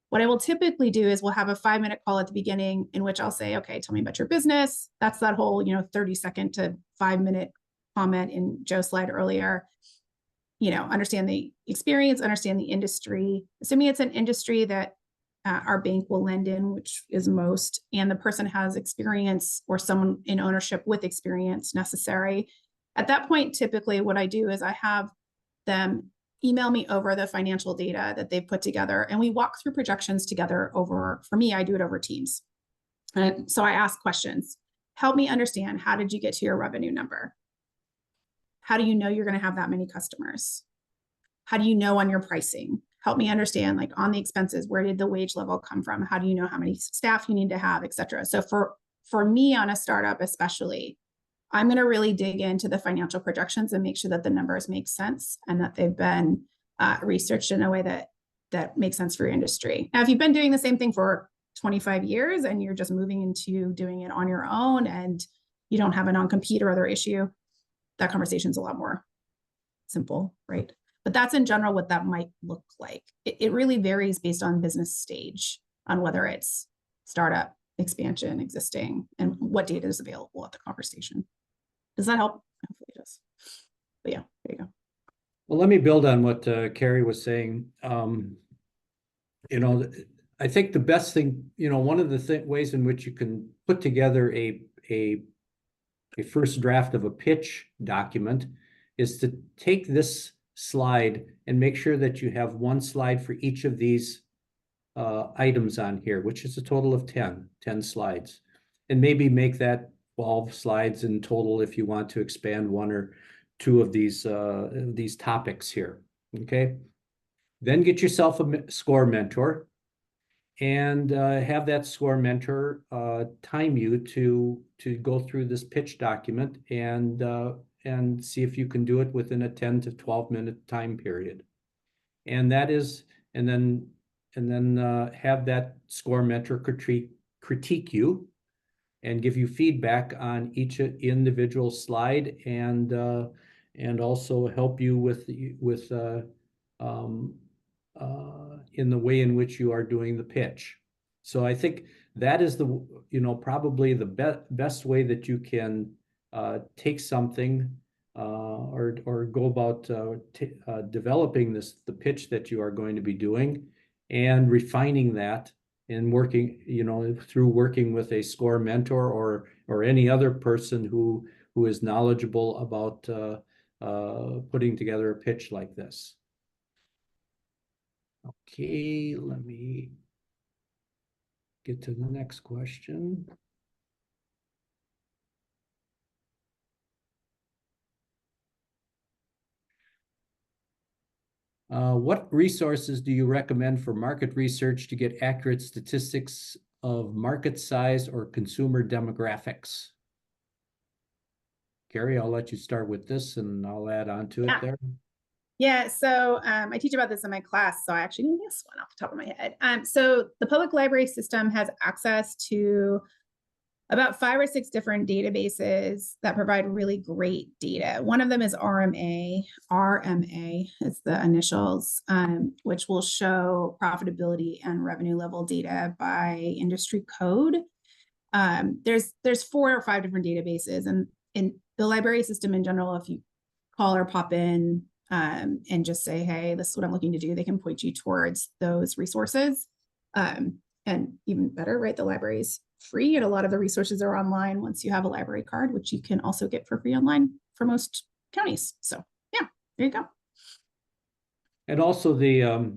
What I will typically do is we'll have a 5-minute call at the beginning in which I'll say, okay, tell me about your business. That's that whole, 30-second to 5-minute comment in Joe's slide earlier. Understand the experience, understand the industry. Assuming it's an industry that our bank will lend in, which is most, and the person has experience or someone in ownership with experience necessary. At that point, typically what I do is I have them email me over the financial data that they've put together, and we walk through projections together for me, I do it over Teams. And so I ask questions. Help me understand, how did you get to your revenue number? How do you know you're going to have that many customers? How do you know on your pricing? Help me understand, like on the expenses, where did the wage level come from? How do you know how many staff you need to have, et cetera? So for me on a startup, especially, I'm going to really dig into the financial projections and make sure that the numbers make sense and that they've been researched in a way that makes sense for your industry. Now, if you've been doing the same thing for 25 years and you're just moving into doing it on your own and you don't have a non-compete or other issue, that conversation is a lot more simple, right? But that's in general what that might look like. It really varies based on business stage, on whether it's startup, expansion, existing, and what data is available at the conversation. Does that help? Hopefully it does. But yeah, there you go. Well, let me build on what Carrie was saying. I think the best thing, one of the ways in which you can put together a first draft of a pitch document is to take this slide and make sure that you have one slide for each of these items on here, which is a total of 10 slides, and maybe make that 12 slides in total if you want to expand one or two of these topics here. Okay, then get yourself a SCORE mentor and have that SCORE mentor time you to go through this pitch document and see if you can do it within a 10 to 12 minute time period. And then have that SCORE mentor critique you and give you feedback on each individual slide, and also help you with in the way in which you are doing the pitch. So I think that is probably the best way that you can take something or go about developing the pitch that you are going to be doing, and refining that and working, through working with a SCORE mentor or any other person who is knowledgeable about putting together a pitch like this. Okay, let me get to the next question. What resources do you recommend for market research to get accurate statistics of market size or consumer demographics? Carrie, I'll let you start with this and I'll add on to it there. Yeah, so I teach about this in my class, so I actually know this one off the top of my head. So the public library system has access to about 5 or 6 different databases that provide really great data. One of them is RMA. RMA is the initials, which will show profitability and revenue level data by industry code. There's 4 or 5 different databases, and in the library system in general, if you call or pop in and just say, hey, this is what I'm looking to do, they can point you towards those resources. And even better, right? The library's free, and a lot of the resources are online once you have a library card, which you can also get for free online for most counties. So yeah, there you go. And also the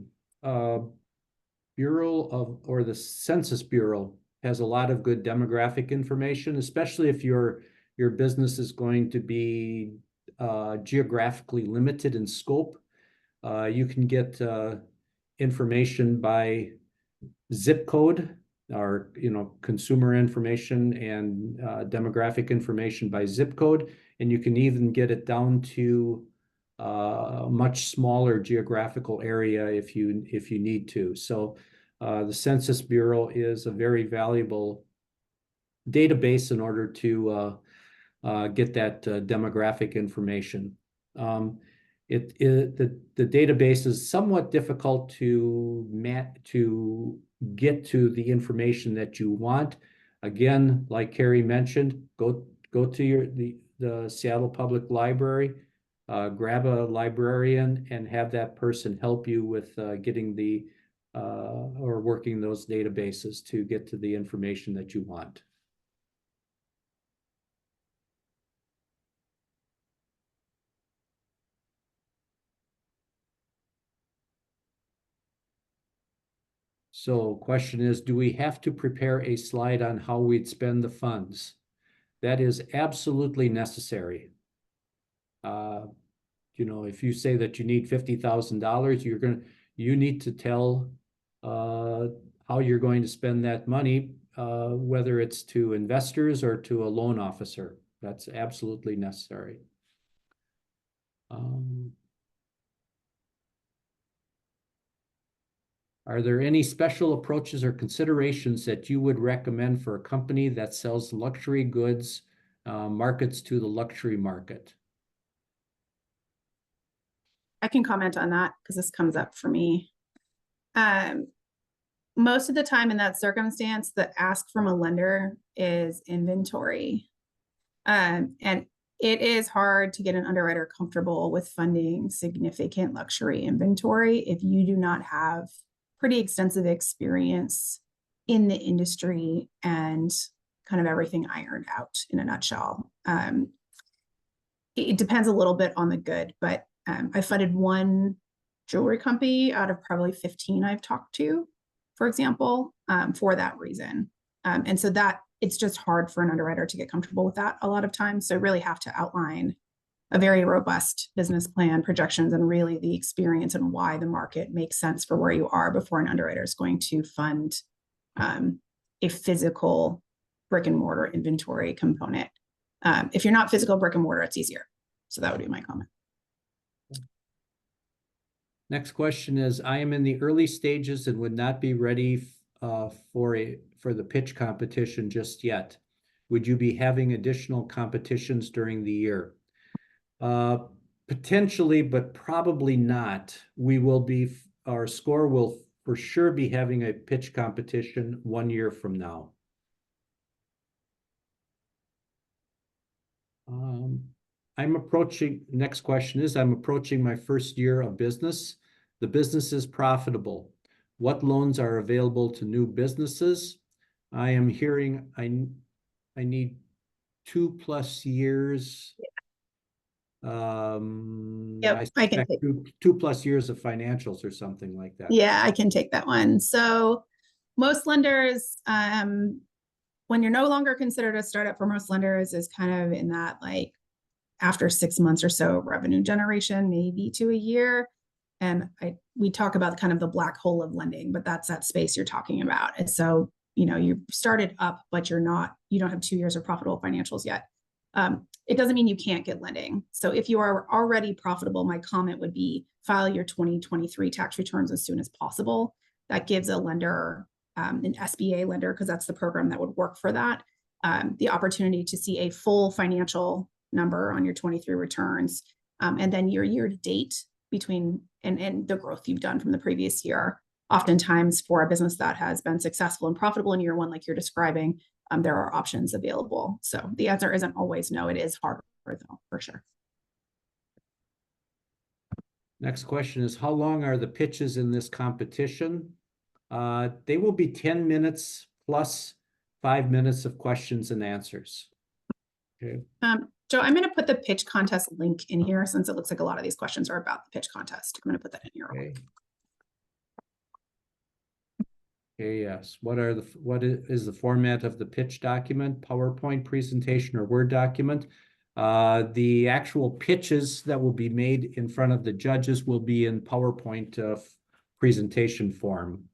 Bureau of, or the Census Bureau has a lot of good demographic information, especially if your business is going to be geographically limited in scope. You can get information by zip code, or consumer information and demographic information by zip code, and you can even get it down to a much smaller geographical area if you need to. So the Census Bureau is a very valuable database in order to get that demographic information. The database is somewhat difficult to get to the information that you want. Again, like Carrie mentioned, go to the Seattle Public Library, grab a librarian and have that person help you with getting or working those databases to get to the information that you want. So question is, do we have to prepare a slide on how we'd spend the funds? That is absolutely necessary. If you say that you need $50,000, you need to tell how you're going to spend that money, whether it's to investors or to a loan officer. That's absolutely necessary. Are there any special approaches or considerations that you would recommend for a company that sells luxury goods, markets to the luxury market? I can comment on that because this comes up for me. Most of the time in that circumstance, the ask from a lender is inventory. And it is hard to get an underwriter comfortable with funding significant luxury inventory if you do not have pretty extensive experience in the industry and kind of everything ironed out in a nutshell. It depends a little bit on the good, but I funded one jewelry company out of probably 15 I've talked to, for example, for that reason. And so that it's just hard for an underwriter to get comfortable with that a lot of times. So really have to outline a very robust business plan, projections, and really the experience and why the market makes sense for where you are before an underwriter is going to fund a physical brick and mortar inventory component. If you're not physical brick and mortar, it's easier. So that would be my comment. Next question is, I am in the early stages and would not be ready for the pitch competition just yet. Would you be having additional competitions during the year? Potentially, but probably not. Our SCORE will for sure be having a pitch competition 1 year from now. Next question is, I'm approaching my first year of business. The business is profitable. What loans are available to new businesses? I am hearing I need 2+ years. Yep, I can take 2+ years of financials or something like that. Yeah, I can take that one. So most lenders, when you're no longer considered a startup for most lenders, is kind of in that like after 6 months or so revenue generation, maybe to a year. And we talk about kind of the black hole of lending, but that's that space you're talking about. And so, you started up, but you don't have 2 years of profitable financials yet. It doesn't mean you can't get lending. So if you are already profitable, my comment would be file your 2023 tax returns as soon as possible. That gives a lender, an SBA lender, because that's the program that would work for that, the opportunity to see a full financial number on your 23 returns, and then your year to date between and the growth you've done from the previous year. Oftentimes for a business that has been successful and profitable in year one, like you're describing, there are options available. So the answer isn't always no. It is harder though, for sure. Next question is, how long are the pitches in this competition? They will be 10 minutes plus 5 minutes of questions and answers. Okay. Joe, I'm going to put the pitch contest link in here since it looks like a lot of these questions are about the pitch contest. I'm going to put that in here. Okay. Okay, yes. What is the format of the pitch document? PowerPoint presentation or Word document? The actual pitches that will be made in front of the judges will be in PowerPoint presentation form.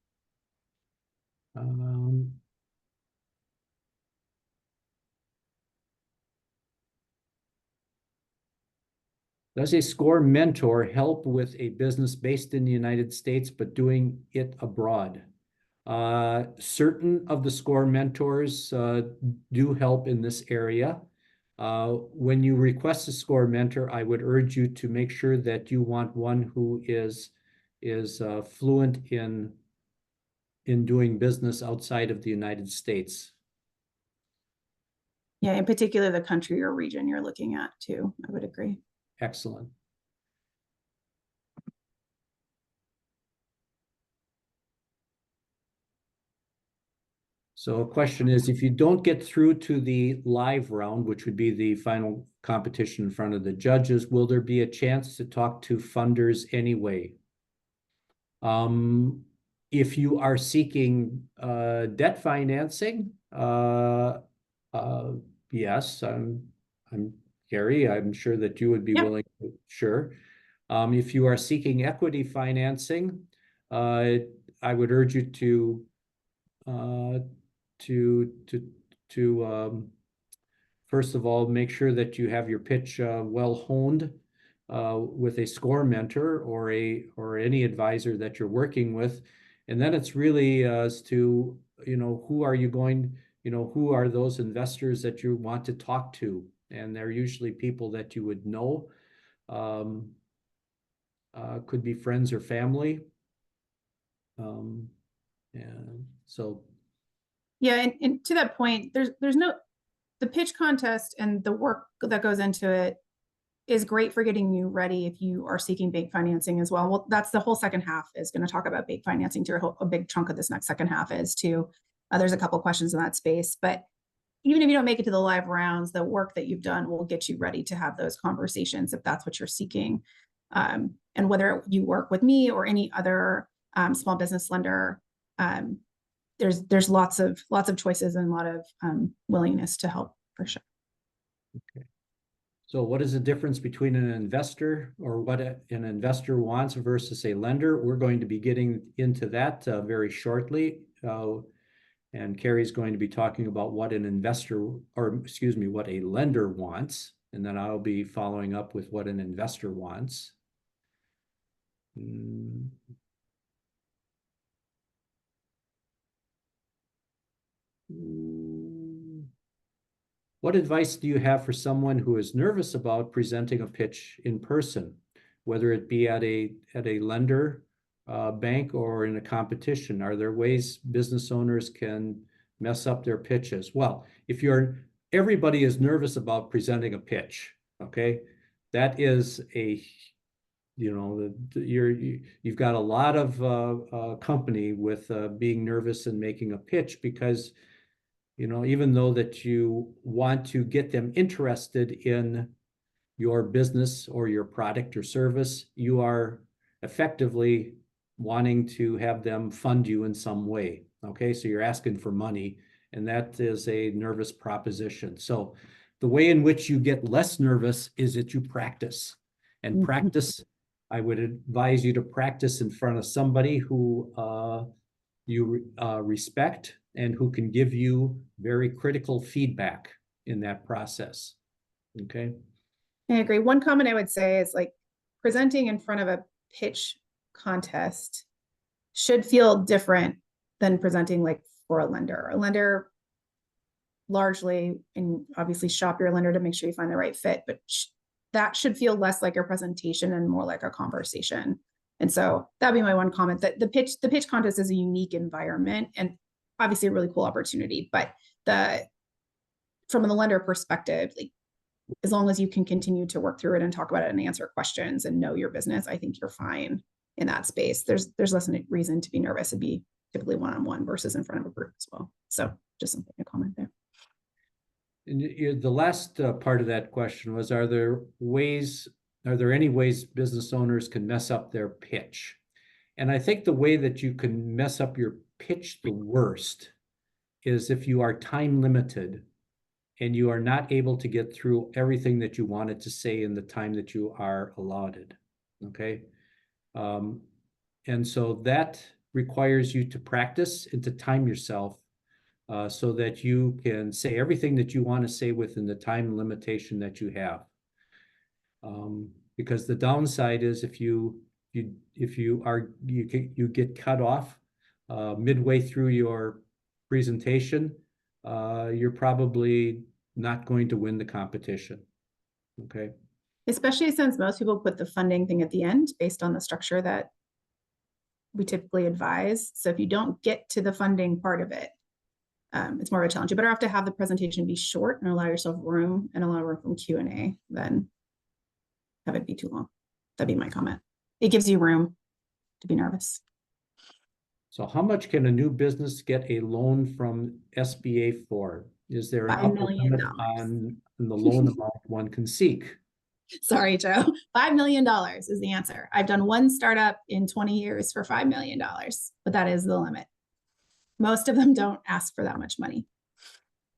Does a SCORE mentor help with a business based in the United States but doing it abroad? Certain of the SCORE mentors do help in this area. When you request a SCORE mentor, I would urge you to make sure that you want one who is fluent in doing business outside of the United States. Yeah, in particular, the country or region you're looking at too, I would agree. Excellent. So a question is, if you don't get through to the live round, which would be the final competition in front of the judges, will there be a chance to talk to funders anyway? If you are seeking debt financing, yes, I'm Gary, I'm sure that you would be willing to, sure. If you are seeking equity financing, I would urge you to first of all, make sure that you have your pitch well honed with a SCORE mentor or any advisor that you're working with. And then it's really as to, who are you going, who are those investors that you want to talk to? And they're usually people that you would know, could be friends or family. And so. Yeah, and to that point, the pitch contest and the work that goes into it is great for getting you ready if you are seeking bank financing as well. Well, that's the whole second half is going to talk about bank financing too. A big chunk of this next second half is too. There's a couple of questions in that space, but even if you don't make it to the live rounds, the work that you've done will get you ready to have those conversations if that's what you're seeking. And whether you work with me or any other small business lender, there's lots of choices and a lot of willingness to help for sure. Okay. So what is the difference between an investor or what an investor wants versus a lender? We're going to be getting into that very shortly. And Carrie's going to be talking about what an investor, or excuse me, what a lender wants. And then I'll be following up with what an investor wants. What advice do you have for someone who is nervous about presenting a pitch in person, whether it be at a lender, bank, or in a competition? Are there ways business owners can mess up their pitches? Well, everybody is nervous about presenting a pitch, okay? That is you've got a lot of company with being nervous and making a pitch because even though that you want to get them interested in your business or your product or service, you are effectively wanting to have them fund you in some way. Okay, so you're asking for money, and that is a nervous proposition. So the way in which you get less nervous is that you practice. And practice, I would advise you to practice in front of somebody who you respect and who can give you very critical feedback in that process. Okay. I agree. One comment I would say is like presenting in front of a pitch contest should feel different than presenting like for a lender. A lender, largely, and obviously shop your lender to make sure you find the right fit, but that should feel less like a presentation and more like a conversation. And so that'd be my one comment, that the pitch contest is a unique environment and obviously a really cool opportunity, but from the lender perspective, like, as long as you can continue to work through it and talk about it and answer questions and know your business, I think you're fine in that space. There's less reason to be nervous. It'd be typically one-on-one versus in front of a group as well. So just something to comment there. And the last part of that question was, are there any ways business owners can mess up their pitch? And I think the way that you can mess up your pitch the worst is if you are time limited and you are not able to get through everything that you wanted to say in the time that you are allotted, okay? And so that requires you to practice and to time yourself so that you can say everything that you want to say within the time limitation that you have. Because the downside is if you get cut off midway through your presentation, you're probably not going to win the competition. Okay. Especially since most people put the funding thing at the end based on the structure that we typically advise. So if you don't get to the funding part of it, it's more of a challenge. You better have to have the presentation be short and allow yourself room and allow room from Q&A than have it be too long. That'd be my comment. It gives you room to be nervous. So how much can a new business get a loan from SBA for? Is there an $5 upper million limit on the loan amount one can seek? Sorry, Joe. $5 million is the answer. I've done one startup in 20 years for $5 million, but that is the limit. Most of them don't ask for that much money.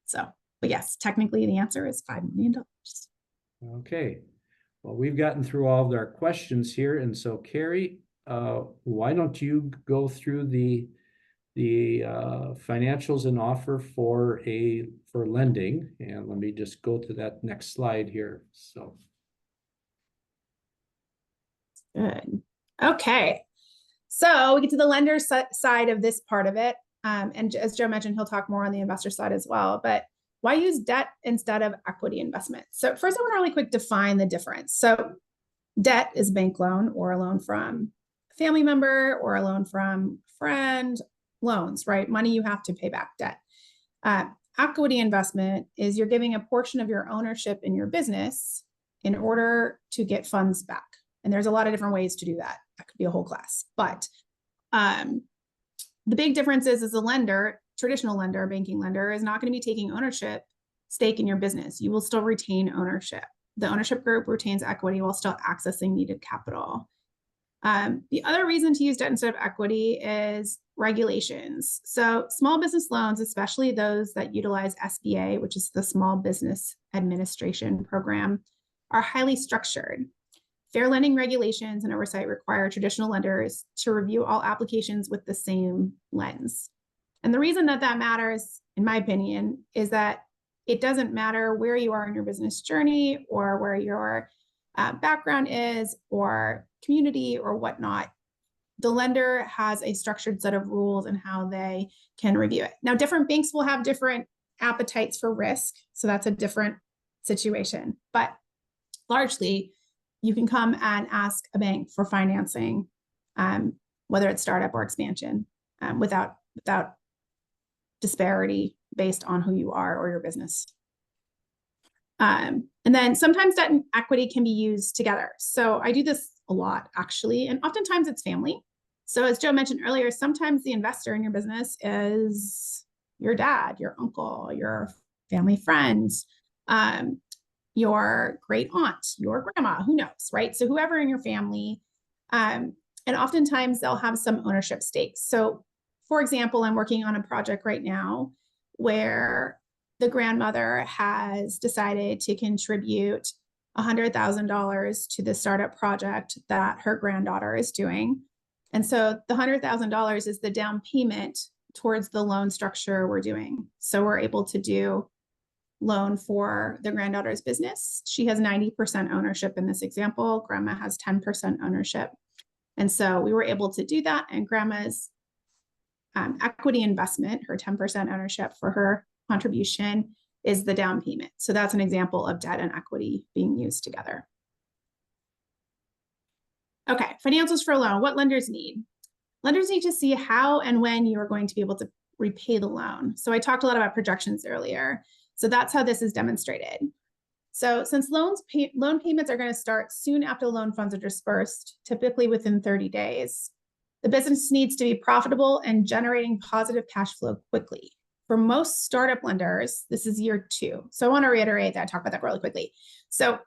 So, but yes, technically the answer is $5 million. Okay. Well, we've gotten through all of our questions here. And so Carrie, why don't you go through the financials and offer for lending? And let me just go to that next slide here. So. Good. Okay. So we get to the lender side of this part of it. And as Joe mentioned, he'll talk more on the investor side as well, but why use debt instead of equity investment? So first I want to really quick define the difference. So debt is a bank loan or a loan from a family member or a loan from a friend, loans, right? Money you have to pay back debt. Equity investment is you're giving a portion of your ownership in your business in order to get funds back. And there's a lot of different ways to do that. That could be a whole class, but the big difference is a lender, traditional lender, banking lender, is not going to be taking ownership stake in your business. You will still retain ownership. The ownership group retains equity while still accessing needed capital. The other reason to use debt instead of equity is regulations. So small business loans, especially those that utilize SBA, which is the Small Business Administration Program, are highly structured. Fair lending regulations and oversight require traditional lenders to review all applications with the same lens. And the reason that that matters, in my opinion, is that it doesn't matter where you are in your business journey or where your background is or community or whatnot. The lender has a structured set of rules and how they can review it. Now, different banks will have different appetites for risk. So that's a different situation. But largely, you can come and ask a bank for financing, whether it's startup or expansion, without disparity based on who you are or your business. And then sometimes debt and equity can be used together. So I do this a lot, actually, and oftentimes it's family. So as Joe mentioned earlier, sometimes the investor in your business is your dad, your uncle, your family friends, your great aunt, your grandma, who knows, right? So whoever in your family, and oftentimes they'll have some ownership stakes. So for example, I'm working on a project right now where the grandmother has decided to contribute $100,000 to the startup project that her granddaughter is doing. And so the $100,000 is the down payment towards the loan structure we're doing. So we're able to do loan for the granddaughter's business. She has 90% ownership in this example. Grandma has 10% ownership. And so we were able to do that. And grandma's equity investment, her 10% ownership for her contribution, is the down payment. So that's an example of debt and equity being used together. Okay, financials for a loan. What lenders need? Lenders need to see how and when you are going to be able to repay the loan. So I talked a lot about projections earlier. So that's how this is demonstrated. So since loan payments are going to start soon after loan funds are dispersed, typically within 30 days, the business needs to be profitable and generating positive cash flow quickly. For most startup lenders, this is year 2. So I want to reiterate that, talk about that really quickly. So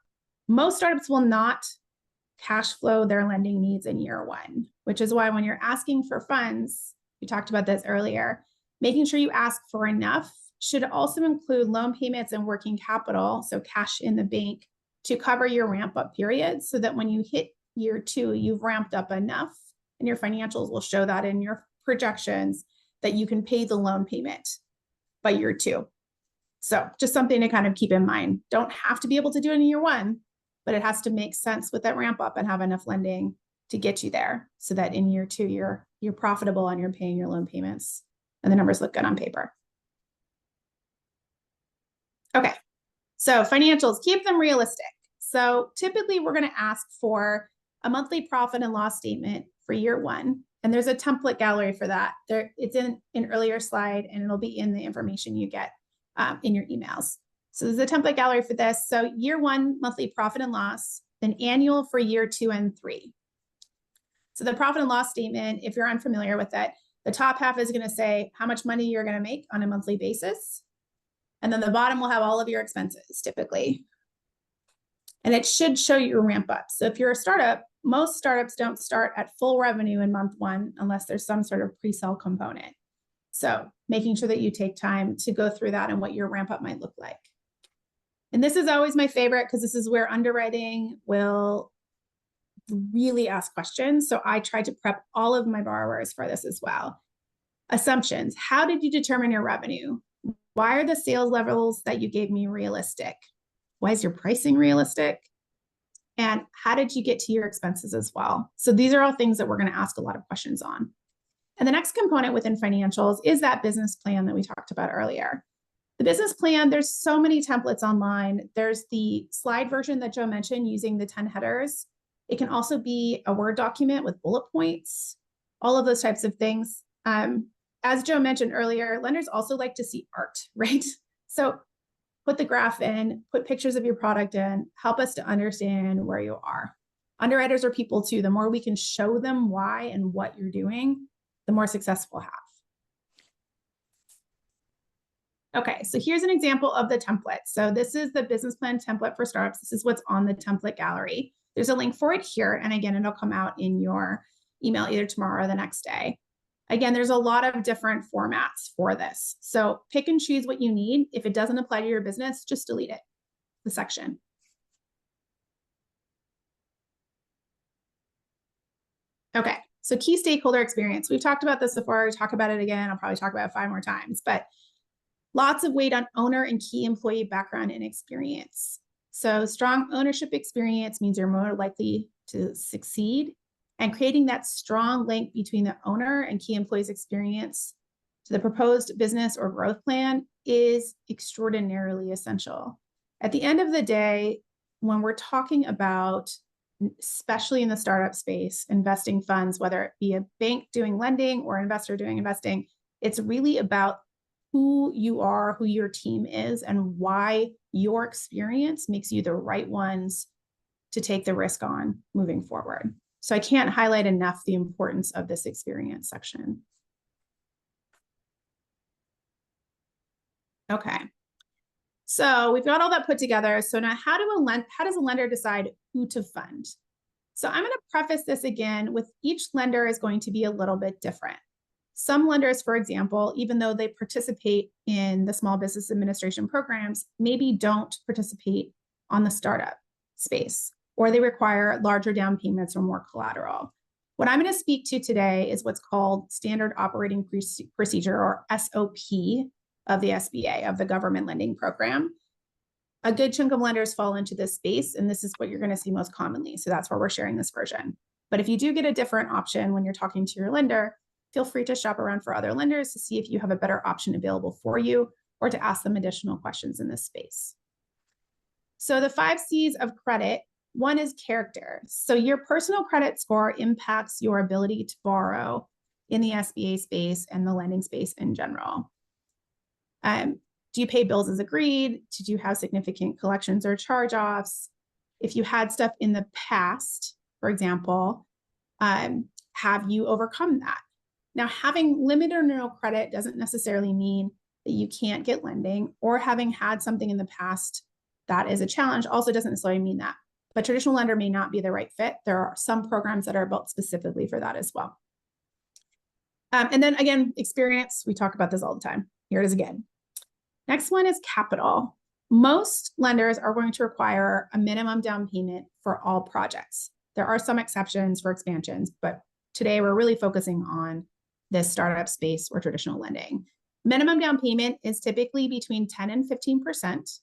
most startups will not cash flow their lending needs in year 1, which is why when you're asking for funds, we talked about this earlier, making sure you ask for enough should also include loan payments and working capital, so cash in the bank, to cover your ramp up period so that when you hit year 2, you've ramped up enough, and your financials will show that in your projections that you can pay the loan payment by year 2. So just something to kind of keep in mind. Don't have to be able to do it in year 1, but it has to make sense with that ramp up and have enough lending to get you there so that in year 2, you're profitable and you're paying your loan payments and the numbers look good on paper. Okay, so financials, keep them realistic. So typically we're going to ask for a monthly profit and loss statement for year 1. And there's a template gallery for that. It's in an earlier slide, and it'll be in the information you get in your emails. So there's a template gallery for this. So year 1, monthly profit and loss, then annual for year 2 and 3. So the profit and loss statement, if you're unfamiliar with it, the top half is going to say how much money you're going to make on a monthly basis. And then the bottom will have all of your expenses typically. And it should show your ramp up. So if you're a startup, most startups don't start at full revenue in month 1 unless there's some sort of pre-sale component. So making sure that you take time to go through that and what your ramp up might look like. And this is always my favorite because this is where underwriting will really ask questions. So I try to prep all of my borrowers for this as well. Assumptions. How did you determine your revenue? Why are the sales levels that you gave me realistic? Why is your pricing realistic? And how did you get to your expenses as well? So these are all things that we're going to ask a lot of questions on. And the next component within financials is that business plan that we talked about earlier. The business plan, there's so many templates online. There's the slide version that Joe mentioned using the 10 headers. It can also be a Word document with bullet points, all of those types of things. As Joe mentioned earlier, lenders also like to see art, right? So put the graph in, put pictures of your product in, help us to understand where you are. Underwriters are people too. The more we can show them why and what you're doing, the more success we'll have. Okay, so here's an example of the template. So this is the business plan template for startups. This is what's on the template gallery. There's a link for it here. And again, it'll come out in your email either tomorrow or the next day. Again, there's a lot of different formats for this. So pick and choose what you need. If it doesn't apply to your business, just delete it, the section. Okay, so key stakeholder experience. We've talked about this before. I'll talk about it again. I'll probably talk about it 5 more times, but lots of weight on owner and key employee background and experience. So strong ownership experience means you're more likely to succeed. And creating that strong link between the owner and key employees' experience to the proposed business or growth plan is extraordinarily essential. At the end of the day, when we're talking about, especially in the startup space, investing funds, whether it be a bank doing lending or investor doing investing, it's really about who you are, who your team is, and why your experience makes you the right ones to take the risk on moving forward. So I can't highlight enough the importance of this experience section. Okay, so we've got all that put together. So now how does a lender decide who to fund? So I'm going to preface this again with each lender is going to be a little bit different. Some lenders, for example, even though they participate in the small business administration programs, maybe don't participate on the startup space, or they require larger down payments or more collateral. What I'm going to speak to today is what's called Standard Operating Procedure, or SOP, of the SBA, of the government lending program. A good chunk of lenders fall into this space, and this is what you're going to see most commonly. So that's why we're sharing this version. But if you do get a different option when you're talking to your lender, feel free to shop around for other lenders to see if you have a better option available for you, or to ask them additional questions in this space. So the 5 C's of credit, one is character. So your personal credit score impacts your ability to borrow in the SBA space and the lending space in general. Do you pay bills as agreed? Did you have significant collections or charge-offs? If you had stuff in the past, for example, have you overcome that? Now, having limited or no credit doesn't necessarily mean that you can't get lending, or having had something in the past that is a challenge also doesn't necessarily mean that. But traditional lender may not be the right fit. There are some programs that are built specifically for that as well. And then again, experience, we talk about this all the time. Here it is again. Next one is capital. Most lenders are going to require a minimum down payment for all projects. There are some exceptions for expansions, but today we're really focusing on this startup space or traditional lending. Minimum down payment is typically between 10 and 15%.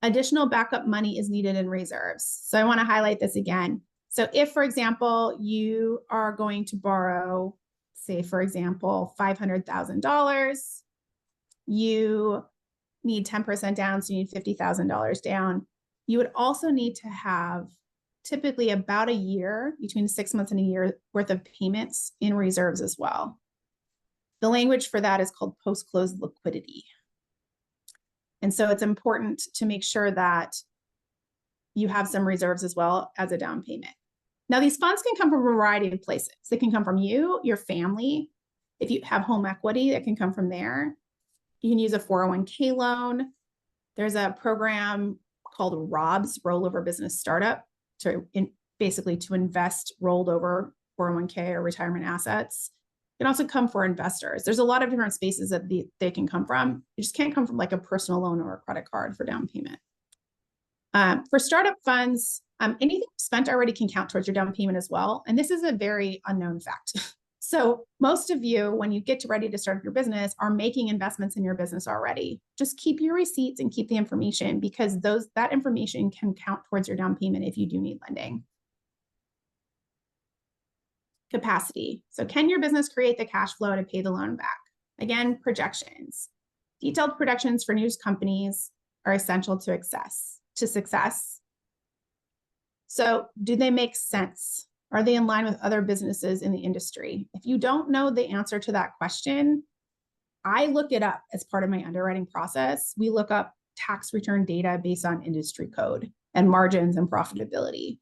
Additional backup money is needed in reserves. So I want to highlight this again. So if, for example, you are going to borrow, say, for example, $500,000, you need 10% down, so you need $50,000 down. You would also need to have typically about a year, between 6 months and a year worth of payments in reserves as well. The language for that is called post-close liquidity. And so it's important to make sure that you have some reserves as well as a down payment. Now, these funds can come from a variety of places. They can come from you, your family. If you have home equity, that can come from there. You can use a 401k loan. There's a program called ROBS, Rollover Business Startup, basically to invest rolled over 401k or retirement assets. It can also come for investors. There's a lot of different spaces that they can come from. You just can't come from like a personal loan or a credit card for down payment. For startup funds, anything spent already can count towards your down payment as well. And this is a very unknown fact. So most of you, when you get ready to start your business, are making investments in your business already. Just keep your receipts and keep the information, because that information can count towards your down payment if you do need lending. Capacity. So can your business create the cash flow to pay the loan back? Again, projections. Detailed projections for new companies are essential to success. So do they make sense? Are they in line with other businesses in the industry? If you don't know the answer to that question, I look it up as part of my underwriting process. We look up tax return data based on industry code and margins and profitability.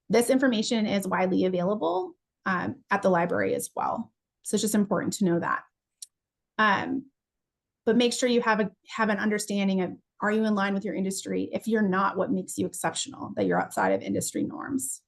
This information is widely available at the library as well. So it's just important to know that. But make sure you have an understanding of, are you in line with your industry? If you're not, what makes you exceptional, that you're outside of industry norms?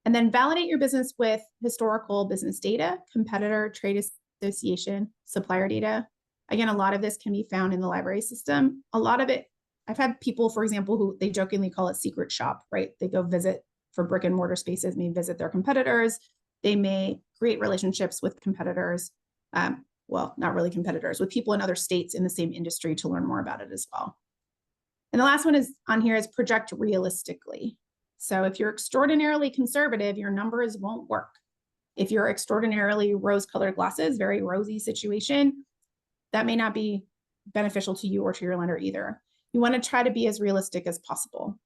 And then validate your business with historical business data, competitor, trade association, supplier data. Again, a lot of this can be found in the library system. A lot of it, I've had people, for example, who they jokingly call it secret shop, right? They go visit for brick and mortar spaces, may visit their competitors. They may create relationships with competitors. Well, not really competitors, with people in other states in the same industry to learn more about it as well. And the last one is on here is project realistically. So if you're extraordinarily conservative, your numbers won't work. If you're extraordinarily rose-colored glasses, very rosy situation, that may not be beneficial to you or to your lender either. You want to try to be as realistic as possible.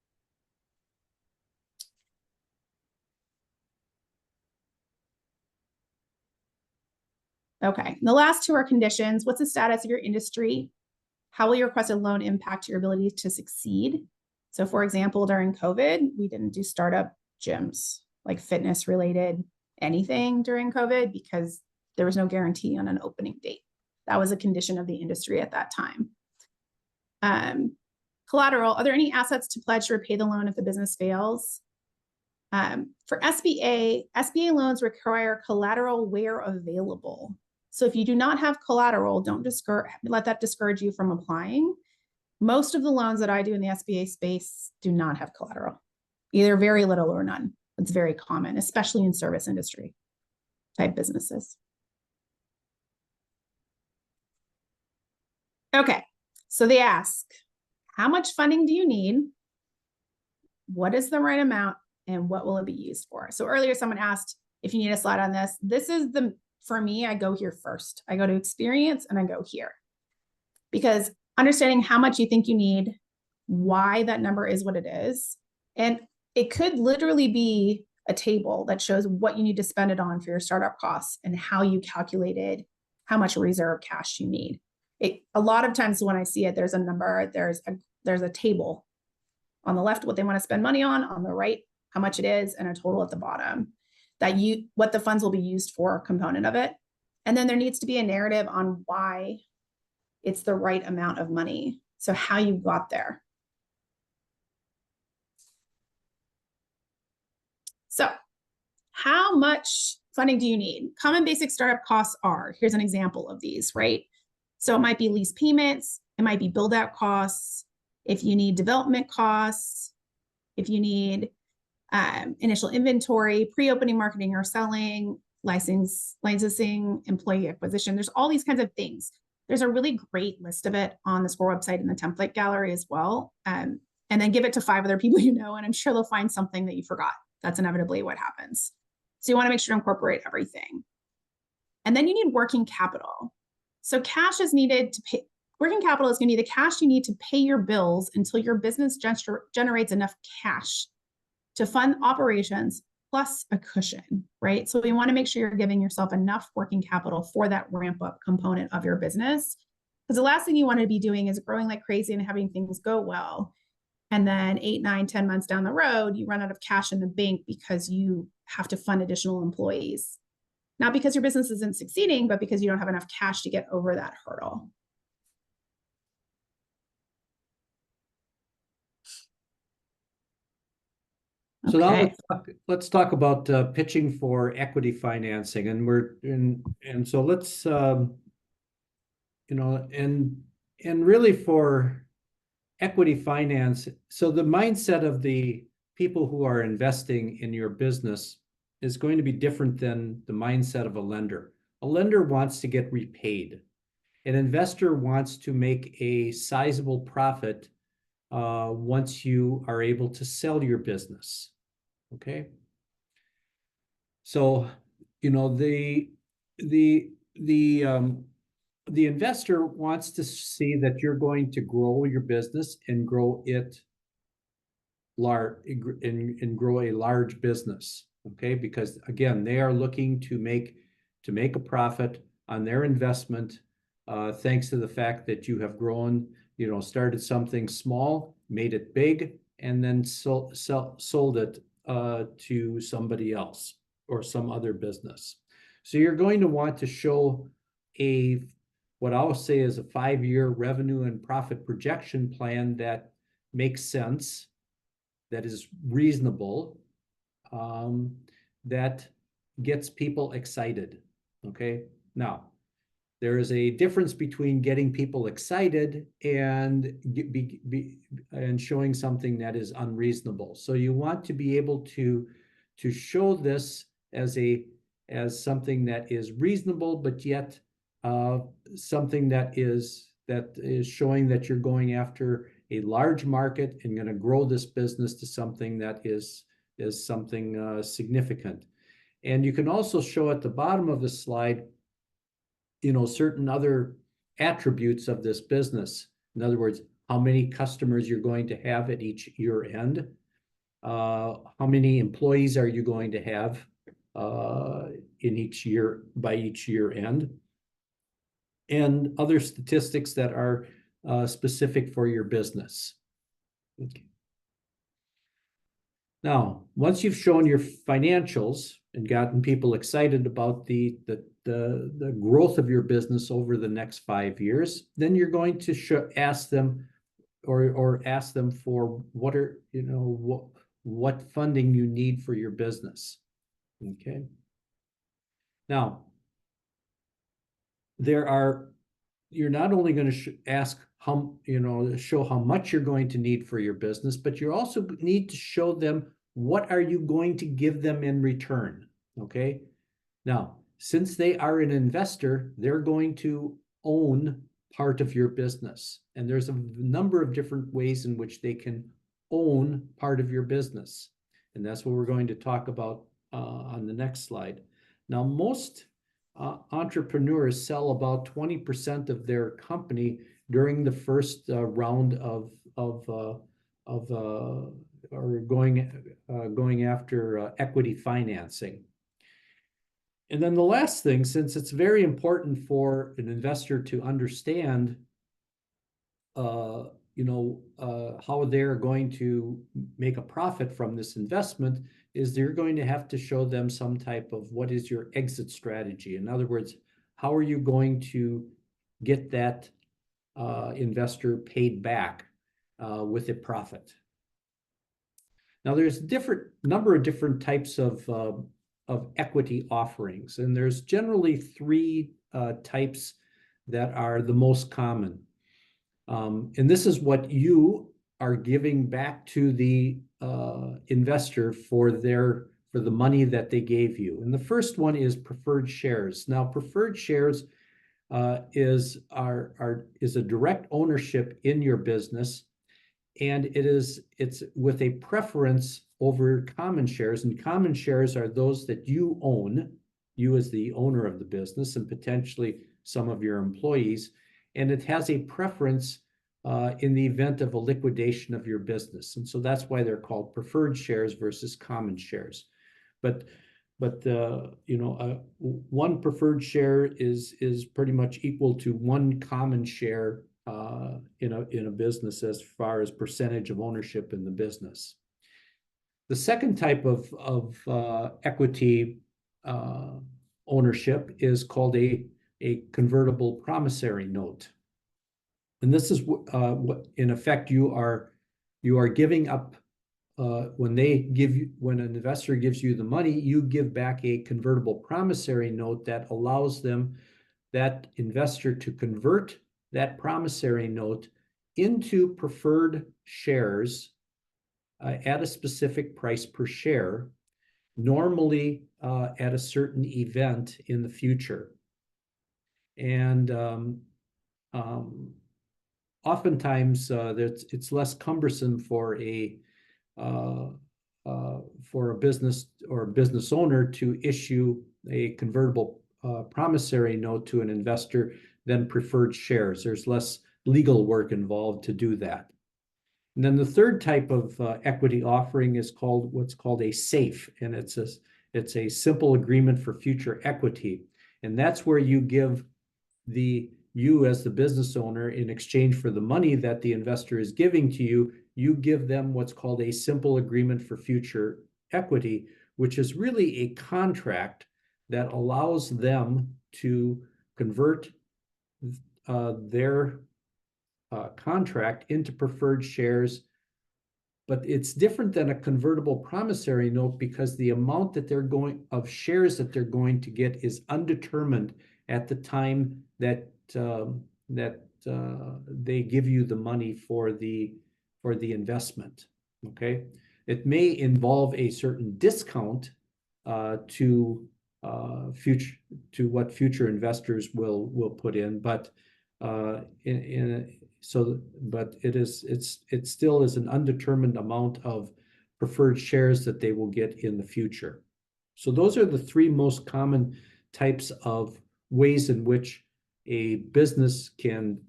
Okay, the last two are conditions. What's the status of your industry? How will your requested loan impact your ability to succeed? So for example, during COVID, we didn't do startup gyms, like fitness related anything during COVID, because there was no guarantee on an opening date. That was a condition of the industry at that time. Collateral, are there any assets to pledge to repay the loan if the business fails? For SBA loans require collateral where available. So if you do not have collateral, don't let that discourage you from applying. Most of the loans that I do in the SBA space do not have collateral, either very little or none. It's very common, especially in service industry type businesses. Okay, so they ask, how much funding do you need? What is the right amount? And what will it be used for? So earlier someone asked if you need a slide on this. This is for me, I go here first. I go to experience and I go here. because understanding how much you think you need, why that number is what it is, and it could literally be a table that shows what you need to spend it on for your startup costs and how you calculated how much reserve cash you need. A lot of times when I see it, there's a number, there's a table on the left, what they want to spend money on the right, how much it is, and a total at the bottom that what the funds will be used for component of it. And then there needs to be a narrative on why it's the right amount of money. So how you got there. So how much funding do you need? Common basic startup costs are, here's an example of these, right? So it might be lease payments, it might be build out costs, if you need development costs, if you need initial inventory, pre-opening marketing or selling, licensing, employee acquisition. There's all these kinds of things. There's a really great list of it on the SCORE website in the template gallery as well. And then give it to 5 other people you know, and I'm sure they'll find something that you forgot. That's inevitably what happens. So you want to make sure to incorporate everything. And then you need working capital. So cash is needed to pay. Working capital is going to be the cash you need to pay your bills until your business generates enough cash to fund operations plus a cushion, right? So we want to make sure you're giving yourself enough working capital for that ramp up component of your business. Because the last thing you want to be doing is growing like crazy and having things go well. And then 8, 9, 10 months down the road, you run out of cash in the bank because you have to fund additional employees. Not because your business isn't succeeding, but because you don't have enough cash to get over that hurdle. So now let's talk about pitching for equity financing, and so let's and really for equity finance. So the mindset of the people who are investing in your business is going to be different than the mindset of a lender. A lender wants to get repaid. An investor wants to make a sizable profit once you are able to sell your business. Okay. So, the investor wants to see that you're going to grow your business and grow it large and grow a large business. Okay, because again, they are looking to make a profit on their investment, thanks to the fact that you have grown, started something small, made it big, and then sold it to somebody else or some other business. So you're going to want to show what I'll say is a 5-year revenue and profit projection plan that makes sense, that is reasonable, that gets people excited. Okay. Now, there is a difference between getting people excited and showing something that is unreasonable. So you want to be able to show this as something that is reasonable, but yet something that is showing that you're going after a large market and going to grow this business to something that is something significant. And you can also show at the bottom of the slide, certain other attributes of this business. In other words, how many customers you're going to have at each year end, how many employees are you going to have in each year by each year end, and other statistics that are specific for your business. Okay. Now, once you've shown your financials and gotten people excited about the growth of your business over the next 5 years, then you're going to ask them for what funding you need for your business. Okay. Now, you're not only going to ask show how much you're going to need for your business, but you also need to show them what are you going to give them in return. Okay. Now, since they are an investor, they're going to own part of your business. And there's a number of different ways in which they can own part of your business. And that's what we're going to talk about on the next slide. Now, most entrepreneurs sell about 20% of their company during the first round of or going after equity financing. And then the last thing, since it's very important for an investor to understand, how they're going to make a profit from this investment, is they're going to have to show them some type of what is your exit strategy. In other words, how are you going to get that investor paid back with a profit? Now, there's a number of different types of equity offerings, and there's generally three types that are the most common. And this is what you are giving back to the investor for the money that they gave you. And the first one is preferred shares. Now, preferred shares is a direct ownership in your business, and it's with a preference over common shares. And common shares are those that you own, you as the owner of the business, and potentially some of your employees. And it has a preference in the event of a liquidation of your business. And so that's why they're called preferred shares versus common shares. But one preferred share is pretty much equal to one common share in a business as far as percentage of ownership in the business. The second type of equity ownership is called a convertible promissory note. And this is what in effect you are giving up when an investor gives you the money, you give back a convertible promissory note that allows that investor to convert that promissory note into preferred shares at a specific price per share, normally at a certain event in the future. And oftentimes it's less cumbersome for a business or a business owner to issue a convertible promissory note to an investor than preferred shares. There's less legal work involved to do that. And then the third type of equity offering is what's called a SAFE, and it's a simple agreement for future equity. And that's where you give you as the business owner, in exchange for the money that the investor is giving to you, you give them what's called a simple agreement for future equity, which is really a contract that allows them to convert their contract into preferred shares. But it's different than a convertible promissory note because the amount of shares that they're going to get is undetermined at the time that they give you the money for the investment. Okay, it may involve a certain discount to what future investors will put in, but it still is an undetermined amount of preferred shares that they will get in the future. So those are the three most common types of ways in which a business can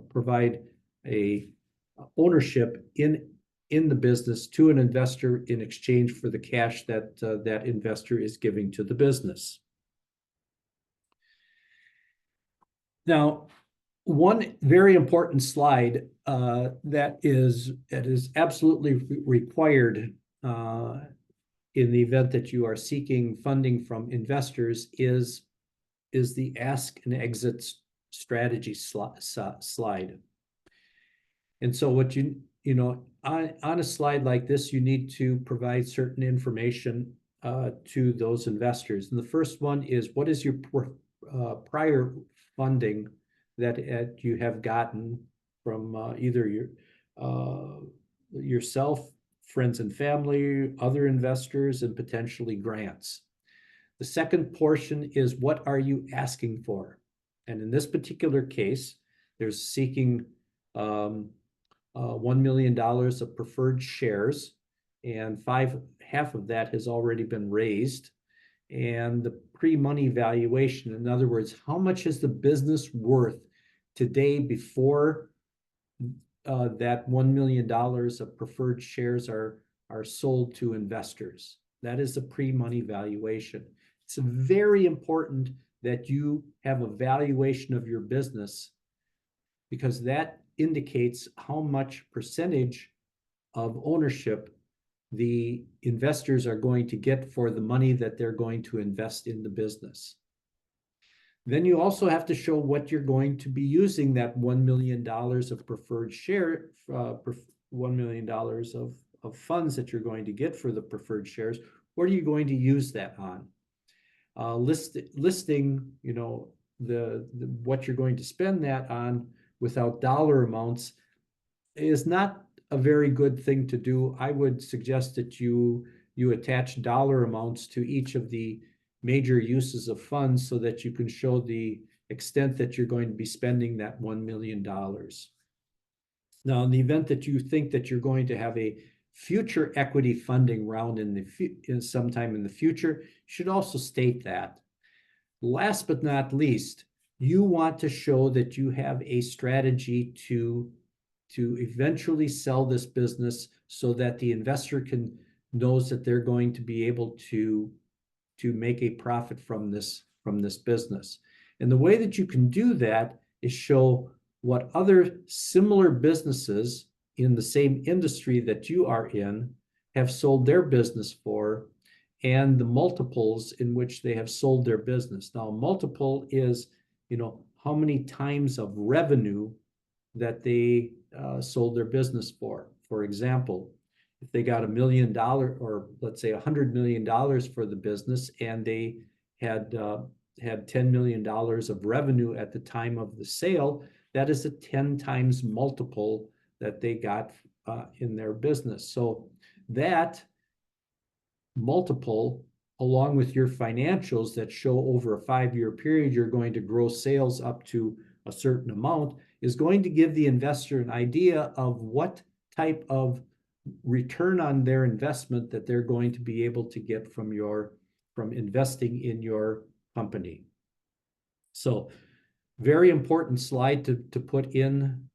provide a ownership in the business to an investor in exchange for the cash that that investor is giving to the business. Now, one very important slide that is absolutely required in the event that you are seeking funding from investors is the ask and exit strategy slide. And so what on a slide like this, you need to provide certain information to those investors. And the first one is, what is your prior funding that you have gotten from either yourself, friends and family, other investors, and potentially grants. The second portion is, what are you asking for? And in this particular case, there's seeking $1 million of preferred shares, and half of that has already been raised. and the pre-money valuation. In other words, how much is the business worth today before that $1 million of preferred shares are sold to investors? That is a pre-money valuation. It's very important that you have a valuation of your business, because that indicates how much percentage of ownership the investors are going to get for the money that they're going to invest in the business. Then you also have to show what you're going to be using that $1 million of preferred share, $1 million of funds that you're going to get for the preferred shares. What are you going to use that on? Listing, you know, what you're going to spend that on without dollar amounts is not a very good thing to do. I would suggest that you attach dollar amounts to each of the major uses of funds so that you can show the extent that you're going to be spending that $1 million. Now, in the event that you think that you're going to have a future equity funding round in sometime in the future, you should also state that. Last but not least, you want to show that you have a strategy to eventually sell this business so that the investor knows that they're going to be able to make a profit from this business. And the way that you can do that is show what other similar businesses in the same industry that you are in have sold their business for, and the multiples in which they have sold their business. Now, a multiple is, you know, how many times of revenue that they sold their business for. For example, if they got $1 million, or let's say $100 million for the business, and they had $10 million of revenue at the time of the sale, that is a 10 times multiple that they got in their business. So that multiple, along with your financials that show over a 5-year period you're going to grow sales up to a certain amount, is going to give the investor an idea of what type of return on their investment that they're going to be able to get from investing in your company. So very important slide to put in,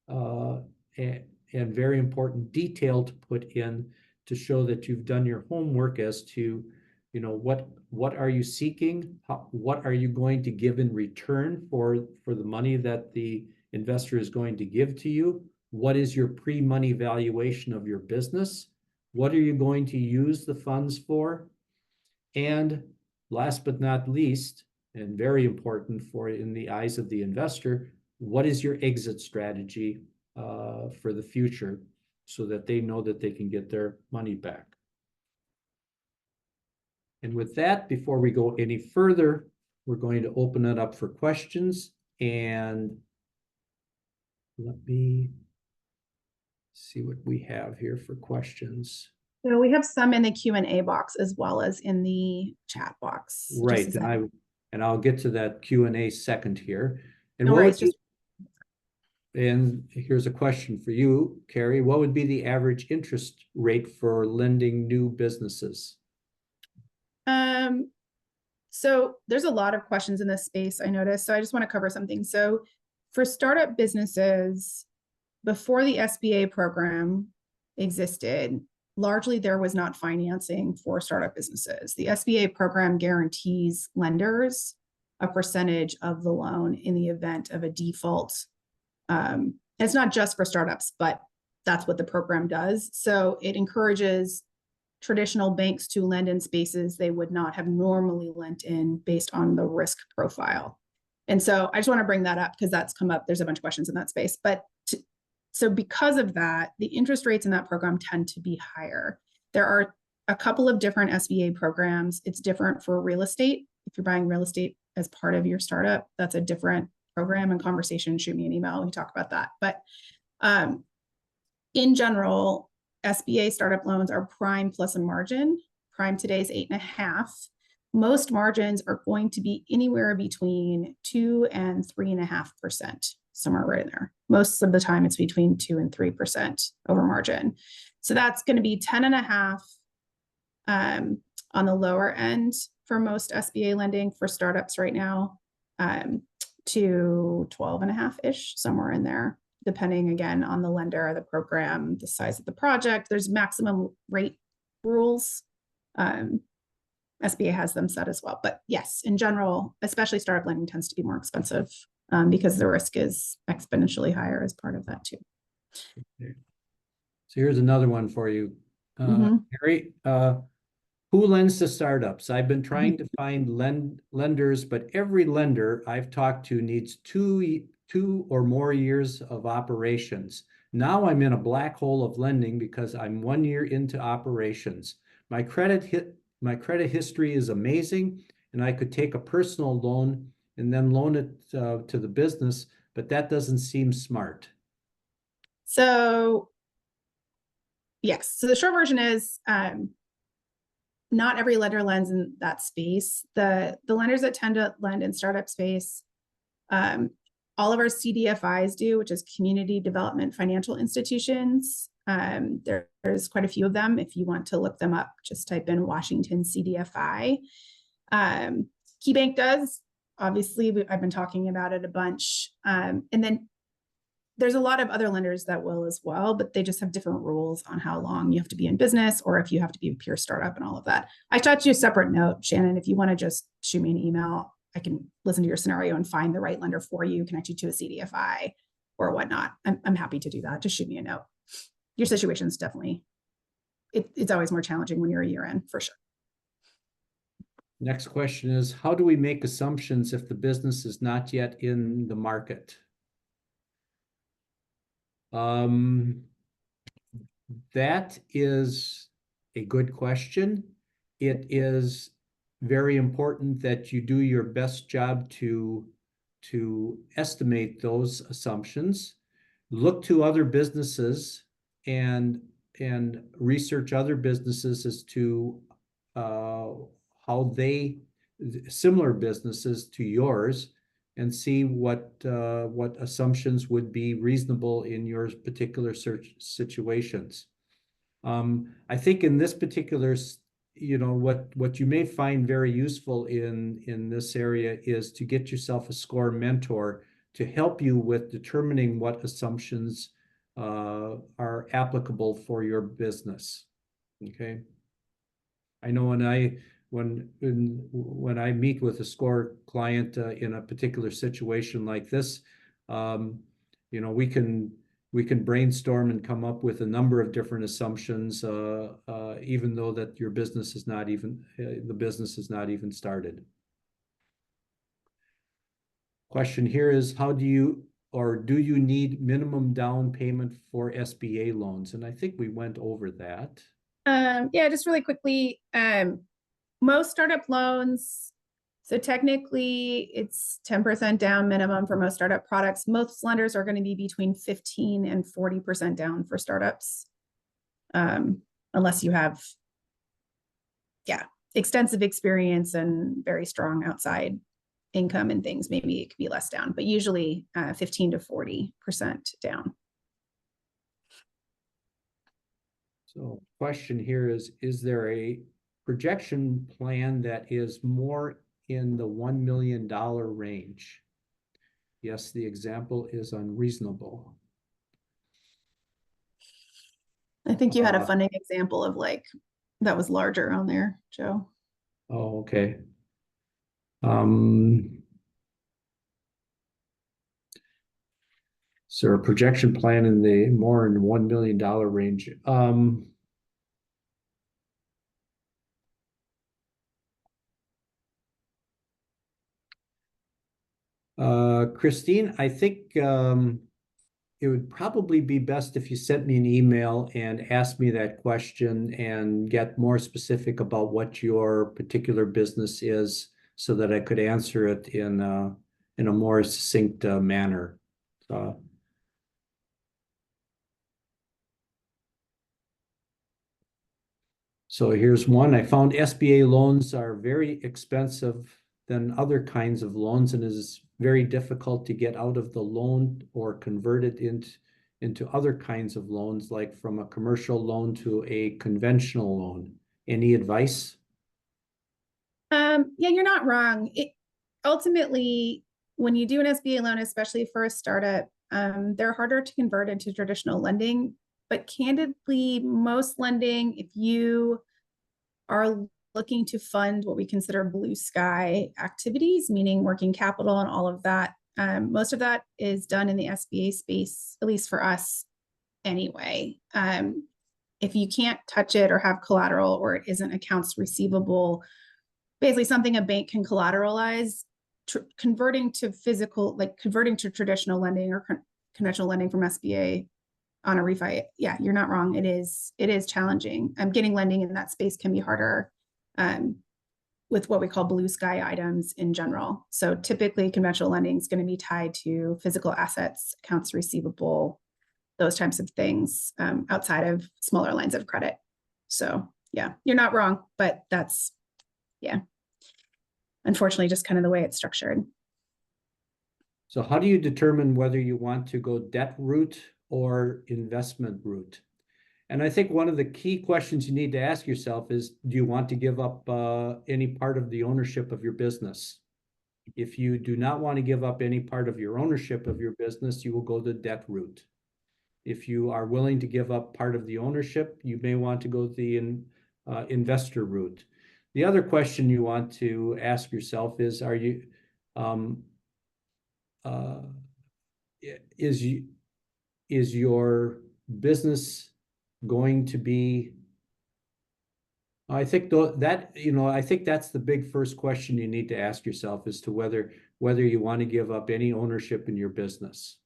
and very important detail to put in to show that you've done your homework as to, you know, what are you seeking? What are you going to give in return for the money that the investor is going to give to you? What is your pre-money valuation of your business? What are you going to use the funds for? And last but not least, and very important in the eyes of the investor, what is your exit strategy for the future, so that they know that they can get their money back? And with that, before we go any further, we're going to open it up for questions. And let me see what we have here for questions. So we have some in the Q&A box as well as in the chat box. Right, and I'll get to that Q&A second here. And no worries, and here's a question for you, Carrie. What would be the average interest rate for lending new businesses? So there's a lot of questions in this space, I noticed. So I just want to cover something. So for startup businesses, before the SBA program existed, largely there was not financing for startup businesses. The SBA program guarantees lenders a percentage of the loan in the event of a default. It's not just for startups, but that's what the program does. So it encourages traditional banks to lend in spaces they would not have normally lent in based on the risk profile. And so I just want to bring that up because that's come up. There's a bunch of questions in that space. But so because of that, the interest rates in that program tend to be higher. There are a couple of different SBA programs. It's different for real estate. If you're buying real estate as part of your startup, that's a different program and conversation. Shoot me an email. We talk about that. But in general, SBA startup loans are prime plus a margin. Prime today is 8.5. Most margins are going to be anywhere between 2 and 3.5%, somewhere right in there. Most of the time it's between 2 and 3% over margin. So that's going to be 10.5 on the lower end for most SBA lending for startups right now, to 12.5-ish, somewhere in there, depending again on the lender, the program, the size of the project. There's maximum rate rules. SBA has them set as well. But yes, in general, especially startup lending tends to be more expensive because the risk is exponentially higher as part of that too. Okay. So here's another one for you, Harry. Who lends to startups? I've been trying to find lenders, but every lender I've talked to needs two or more years of operations. Now I'm in a black hole of lending because I'm 1 year into operations. My credit history is amazing, and I could take a personal loan and then loan it to the business, but that doesn't seem smart. So yes, so the short version is not every lender lends in that space. The lenders that tend to lend in startup space, all of our CDFIs do, which is Community Development Financial Institutions. There's quite a few of them. If you want to look them up, just type in Washington CDFI. KeyBank does. Obviously, I've been talking about it a bunch. And then there's a lot of other lenders that will as well, but they just have different rules on how long you have to be in business or if you have to be a pure startup and all of that. I shot you a separate note, Shannon. If you want to just shoot me an email, I can listen to your scenario and find the right lender for you, connect you to a CDFI or whatnot. I'm happy to do that. Just shoot me a note. Your situation is definitely, it's always more challenging when you're a year in, for sure. Next question is, how do we make assumptions if the business is not yet in the market? That is a good question. It is very important that you do your best job to estimate those assumptions. Look to other businesses and research other businesses as to how similar businesses to yours, and see what assumptions would be reasonable in your particular search situations. I think in this particular, what you may find very useful in this area is to get yourself a SCORE mentor to help you with determining what assumptions are applicable for your business. Okay. I know when I meet with a SCORE client in a particular situation like this, we can brainstorm and come up with a number of different assumptions, even though that your business is not even the business is not even started. Question here is, how do you need minimum down payment for SBA loans? And I think we went over that. Yeah, just really quickly. Most startup loans, so technically it's 10% down minimum for most startup products. Most lenders are going to be between 15 and 40% down for startups. Unless you have, extensive experience and very strong outside income and things, maybe it could be less down, but usually 15 to 40% down. So question here is there a projection plan that is more in the $1 million range? Yes, the example is unreasonable. I think you had a funding example of that was larger on there, Joe. Oh, okay. So a projection plan in the more in $1 million range. Christine, I think it would probably be best if you sent me an email and asked me that question and get more specific about what your particular business is, so that I could answer it in a more succinct manner. So here's one. I found SBA loans are very expensive than other kinds of loans, and it is very difficult to get out of the loan or convert it into other kinds of loans, like from a commercial loan to a conventional loan. Any advice? Yeah, you're not wrong. It ultimately, when you do an SBA loan, especially for a startup, they're harder to convert into traditional lending. But candidly, most lending, if you are looking to fund what we consider blue sky activities, meaning working capital and all of that, most of that is done in the SBA space, at least for us anyway. If you can't touch it or have collateral or it isn't accounts receivable, basically something a bank can collateralize, converting to physical, like converting to traditional lending or conventional lending from SBA on a refi. Yeah, you're not wrong. It is challenging. Getting lending in that space can be harder with what we call blue sky items in general. So typically conventional lending is going to be tied to physical assets, accounts receivable, those types of things outside of smaller lines of credit. So yeah, you're not wrong, but that's, yeah, unfortunately just kind of the way it's structured. So how do you determine whether you want to go debt route or investment route? And I think one of the key questions you need to ask yourself is, do you want to give up any part of the ownership of your business? If you do not want to give up any part of your ownership of your business, you will go the debt route. If you are willing to give up part of the ownership, you may want to go the investor route. The other question you want to ask yourself is, are you is your business going to be, I think I think that's the big first question you need to ask yourself as to whether you want to give up any ownership in your business.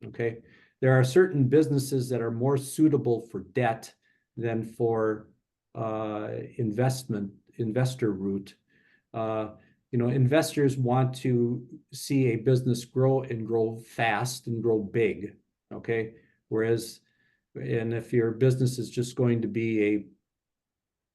Okay. There are certain businesses that are more suitable for debt than for investor route. Investors want to see a business grow and grow fast and grow big. Okay. Whereas, and if your business is just going to be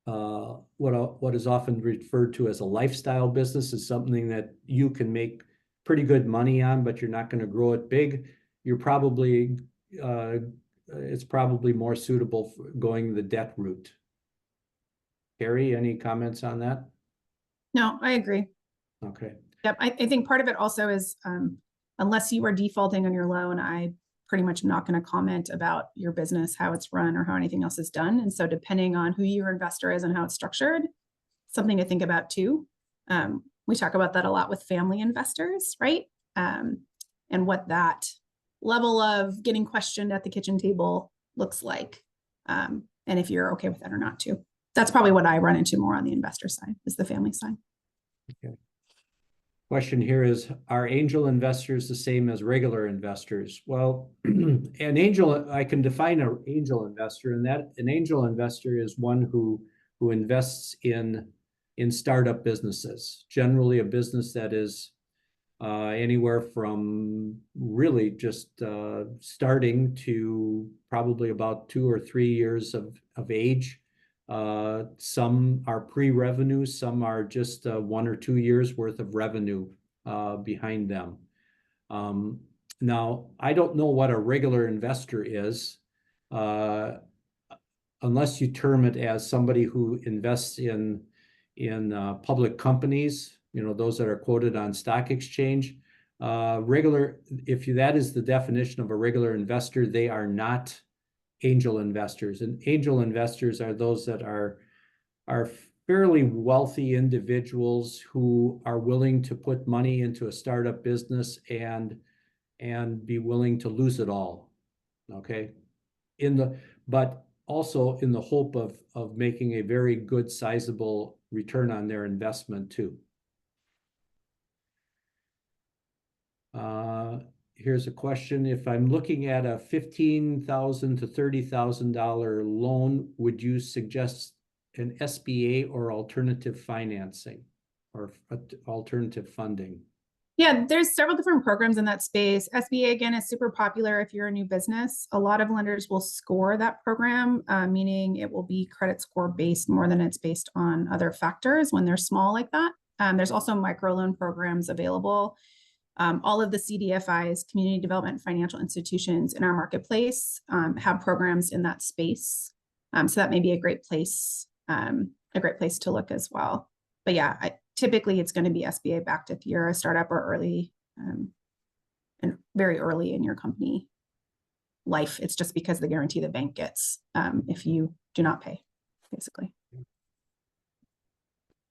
what is often referred to as a lifestyle business, is something that you can make pretty good money on, but you're not going to grow it big, you're probably it's probably more suitable for going the debt route. Carrie, any comments on that? No, I agree. Okay. Yep. I think part of it also is unless you are defaulting on your loan, I pretty much not going to comment about your business, how it's run, or how anything else is done. And so depending on who your investor is and how it's structured, something to think about too. We talk about that a lot with family investors, right? And what that level of getting questioned at the kitchen table looks like. And if you're okay with that or not too. That's probably what I run into more on the investor side, is the family side. Okay. Question here is, are angel investors the same as regular investors? Well, I can define an angel investor, and that an angel investor is one who invests in startup businesses, generally a business that is anywhere from really just starting to probably about 2 or 3 years of age. Some are pre-revenue, some are just 1 or 2 years worth of revenue behind them. Now, I don't know what a regular investor is, unless you term it as somebody who invests in public companies, those that are quoted on stock exchange. If that is the definition of a regular investor, they are not angel investors. And angel investors are those that are fairly wealthy individuals who are willing to put money into a startup business and be willing to lose it all. Okay. But also in the hope of making a very good sizable return on their investment too. Here's a question. If I'm looking at a $15,000 to $30,000 loan, would you suggest an SBA or alternative financing or alternative funding? Yeah, there's several different programs in that space. SBA, again, is super popular if you're a new business. A lot of lenders will score that program, meaning it will be credit score based more than it's based on other factors when they're small like that. There's also microloan programs available. All of the CDFIs, community development financial institutions in our marketplace, have programs in that space. So that may be a great place to look as well. But yeah, typically it's going to be SBA backed if you're a startup or early and very early in your company life. It's just because of the guarantee the bank gets if you do not pay, basically.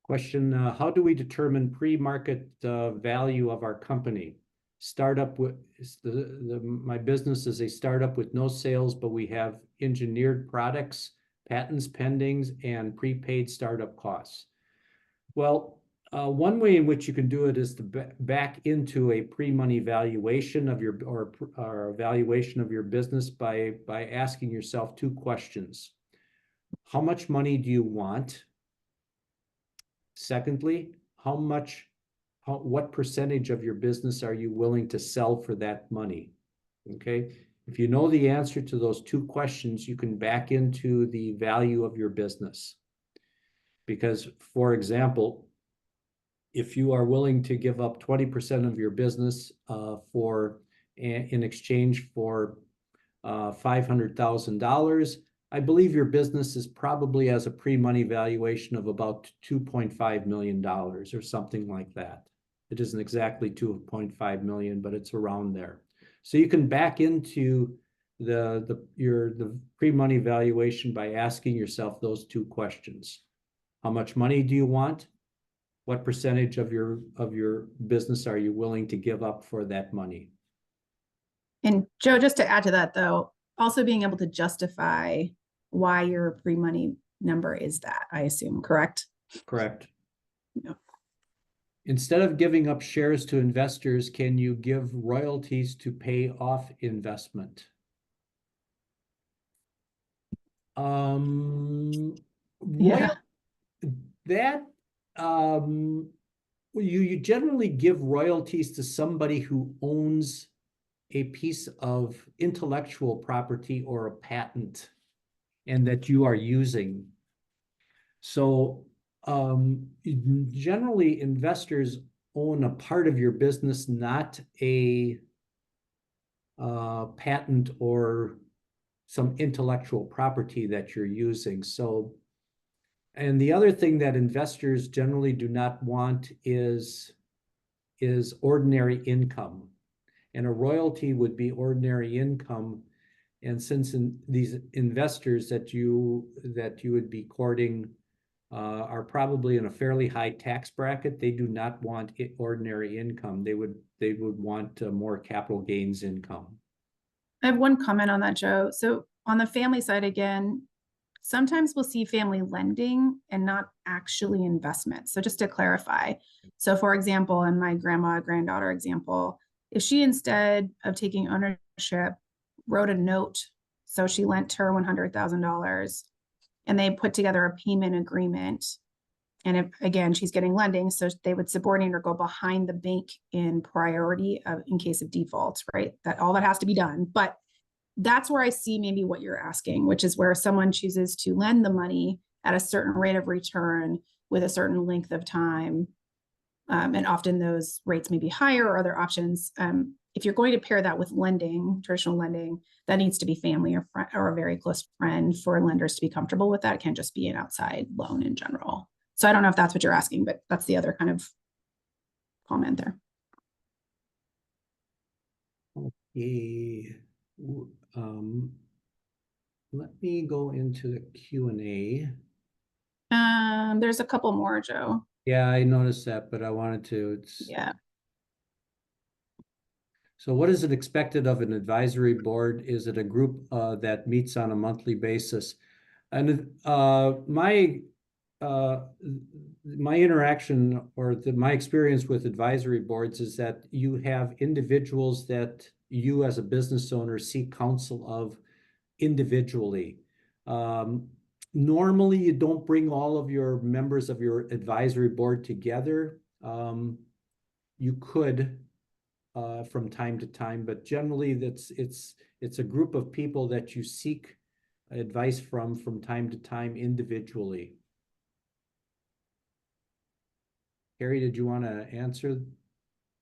Question, how do we determine pre-market value of our company? Startup with my business is a startup with no sales, but we have engineered products, patents pending, and prepaid startup costs. Well, one way in which you can do it is to back into a pre-money valuation of your or valuation of your business by asking yourself two questions. How much money do you want? Secondly, what percentage of your business are you willing to sell for that money? Okay. If you know the answer to those two questions, you can back into the value of your business. Because, for example, if you are willing to give up 20% of your business in exchange for $500,000, I believe your business is probably has a pre-money valuation of about $2.5 million or something like that. It isn't exactly 2.5 million, but it's around there. So you can back into the pre-money valuation by asking yourself those two questions. How much money do you want? What percentage of your business are you willing to give up for that money? And Joe, just to add to that though, also being able to justify why your pre-money number is that, I assume, correct? Correct. No. Instead of giving up shares to investors, can you give royalties to pay off investment? Yeah. That you generally give royalties to somebody who owns a piece of intellectual property or a patent and that you are using. So generally investors own a part of your business, not a patent or some intellectual property that you're using. So, and the other thing that investors generally do not want is ordinary income. And a royalty would be ordinary income. And since these investors that you would be courting are probably in a fairly high tax bracket, they do not want ordinary income. They would want more capital gains income. I have one comment on that, Joe. So on the family side, again, sometimes we'll see family lending and not actually investment. So just to clarify, so for example, in my granddaughter example, if she, instead of taking ownership, wrote a note, so she lent her $100,000 and they put together a payment agreement. And if, again, she's getting lending, so they would subordinate or go behind the bank in priority in case of default, right? That all that has to be done. But that's where I see maybe what you're asking, which is where someone chooses to lend the money at a certain rate of return with a certain length of time. And often those rates may be higher or other options. If you're going to pair that with lending, traditional lending, that needs to be family or a very close friend for lenders to be comfortable with that. It can't just be an outside loan in general. So I don't know if that's what you're asking, but that's the other kind of comment there. Okay. Let me go into the Q&A. There's a couple more, Joe. Yeah, I noticed that, but I wanted to. Yeah. So what is it expected of an advisory board? Is it a group that meets on a monthly basis? And my interaction or my experience with advisory boards is that you have individuals that you as a business owner seek counsel of individually. Normally, you don't bring all of your members of your advisory board together. You could from time to time, but generally it's a group of people that you seek advice from time to time individually. Carrie, did you want to answer?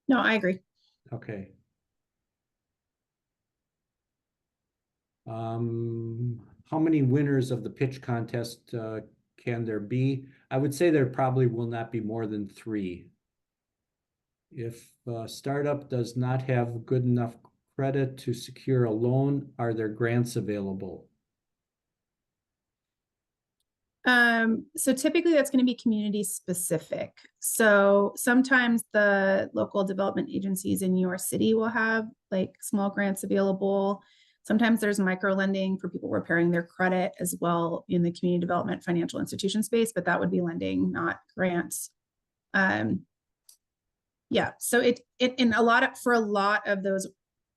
No, I agree. Okay. How many winners of the pitch contest can there be? I would say there probably will not be more than 3. If a startup does not have good enough credit to secure a loan, are there grants available? So typically that's going to be community specific. So sometimes the local development agencies in your city will have like small grants available. Sometimes there's micro lending for people repairing their credit as well in the community development financial institution space, but that would be lending, not grants. Yeah, so it in for a lot of those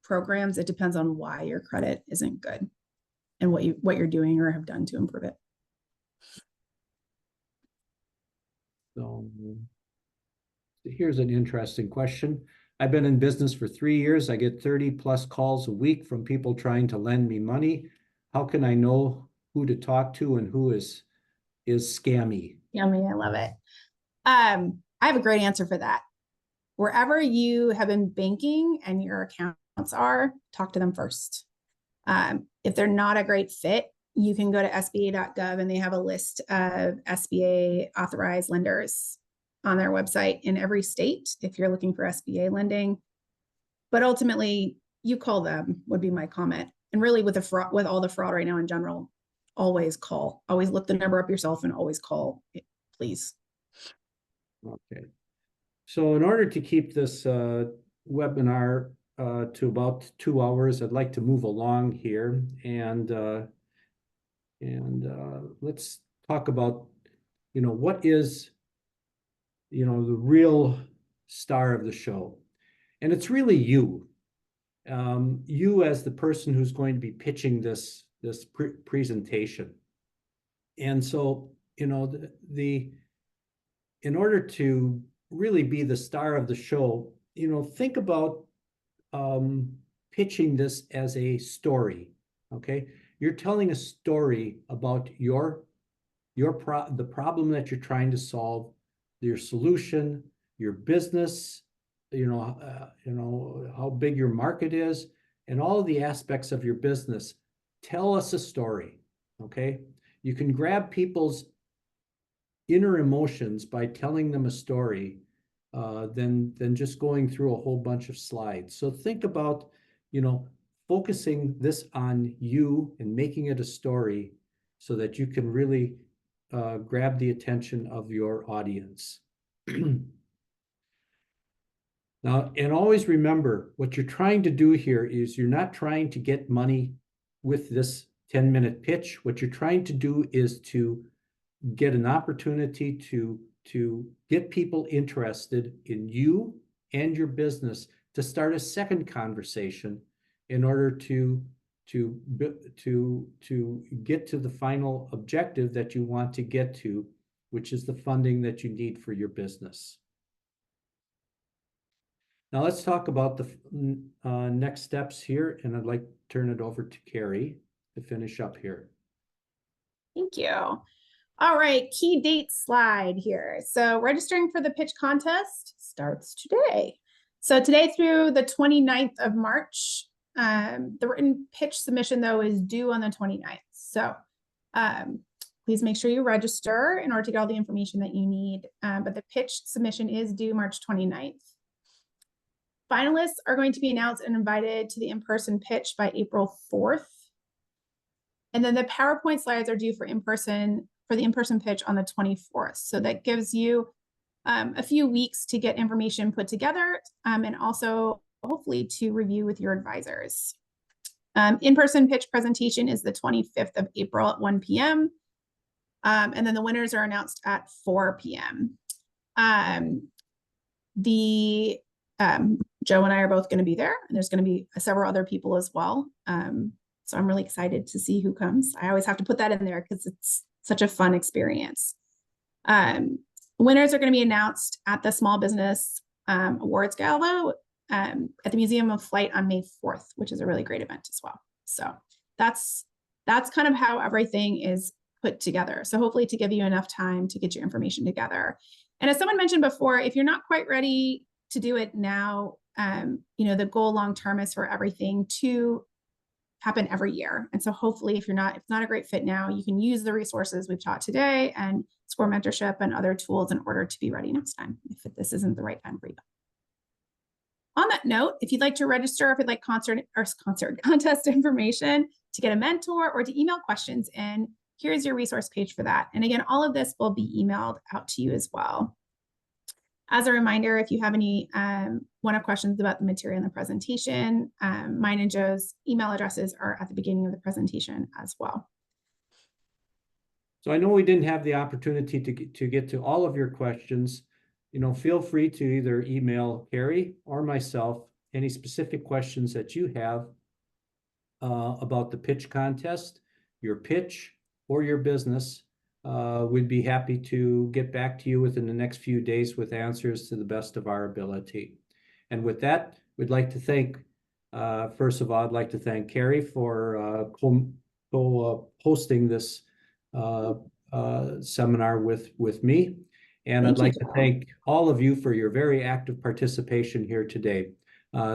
programs, it depends on why your credit isn't good and what you're doing or have done to improve it. So here's an interesting question. I've been in business for 3 years. I get 30 plus calls a week from people trying to lend me money. How can I know who to talk to and who is scammy? Yummy, I love it. I have a great answer for that. Wherever you have been banking and your accounts are, talk to them first. If they're not a great fit, you can go to SBA.gov and they have a list of SBA authorized lenders on their website in every state if you're looking for SBA lending. But ultimately, you call them would be my comment. And really with all the fraud right now in general, always call. Always look the number up yourself and always call, please. Okay. So in order to keep this webinar to about 2 hours, I'd like to move along here and let's talk about, what is, the real star of the show. And it's really you. You as the person who's going to be pitching this presentation. And so, in order to really be the star of the show, think about pitching this as a story. Okay, you're telling a story about the problem that you're trying to solve, your solution, your business, how big your market is, and all of the aspects of your business. Tell us a story. Okay, you can grab people's inner emotions by telling them a story than just going through a whole bunch of slides. So think about, focusing this on you and making it a story so that you can really grab the attention of your audience. Now, and always remember, what you're trying to do here is you're not trying to get money with this 10-minute pitch. What you're trying to do is to get an opportunity to get people interested in you and your business, to start a second conversation in order to get to the final objective that you want to get to, which is the funding that you need for your business. Now let's talk about the next steps here, and I'd like to turn it over to Carrie to finish up here. Thank you. All right, key date slide here. So registering for the pitch contest starts today. So today through the 29th of March, the written pitch submission though is due on the 29th. So please make sure you register in order to get all the information that you need. But the pitch submission is due March 29th. Finalists are going to be announced and invited to the in-person pitch by April 4th. And then the PowerPoint slides are due for the in-person pitch on the 24th. So that gives you a few weeks to get information put together and also hopefully to review with your advisors. In-person pitch presentation is the 25th of April at 1 p.m. And then the winners are announced at 4 p.m. Joe and I are both going to be there, and there's going to be several other people as well. So I'm really excited to see who comes. I always have to put that in there because it's such a fun experience. Winners are going to be announced at the Small Business Awards Gala at the Museum of Flight on May 4th, which is a really great event as well. So that's kind of how everything is put together. So hopefully to give you enough time to get your information together. And as someone mentioned before, if you're not quite ready to do it now, the goal long-term is for everything to happen every year. And so hopefully if it's not a great fit now, you can use the resources we've taught today and SCORE mentorship and other tools in order to be ready next time if this isn't the right time for you. On that note, if you'd like to register, if you'd like contest information, to get a mentor, or to email questions in, here's your resource page for that. And again, all of this will be emailed out to you as well. As a reminder, if you have any one-off questions about the material in the presentation, mine and Joe's email addresses are at the beginning of the presentation as well. So I know we didn't have the opportunity to get to all of your questions. Feel free to either email Carrie or myself any specific questions that you have about the pitch contest, your pitch, or your business. We'd be happy to get back to you within the next few days with answers to the best of our ability. And with that, we'd like to thank, first of all, I'd like to thank Carrie for hosting this seminar with me. And I'd like to thank all of you for your very active participation here today.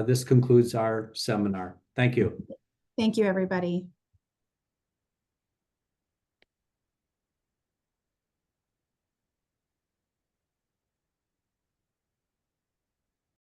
This concludes our seminar. Thank you. Thank you, everybody.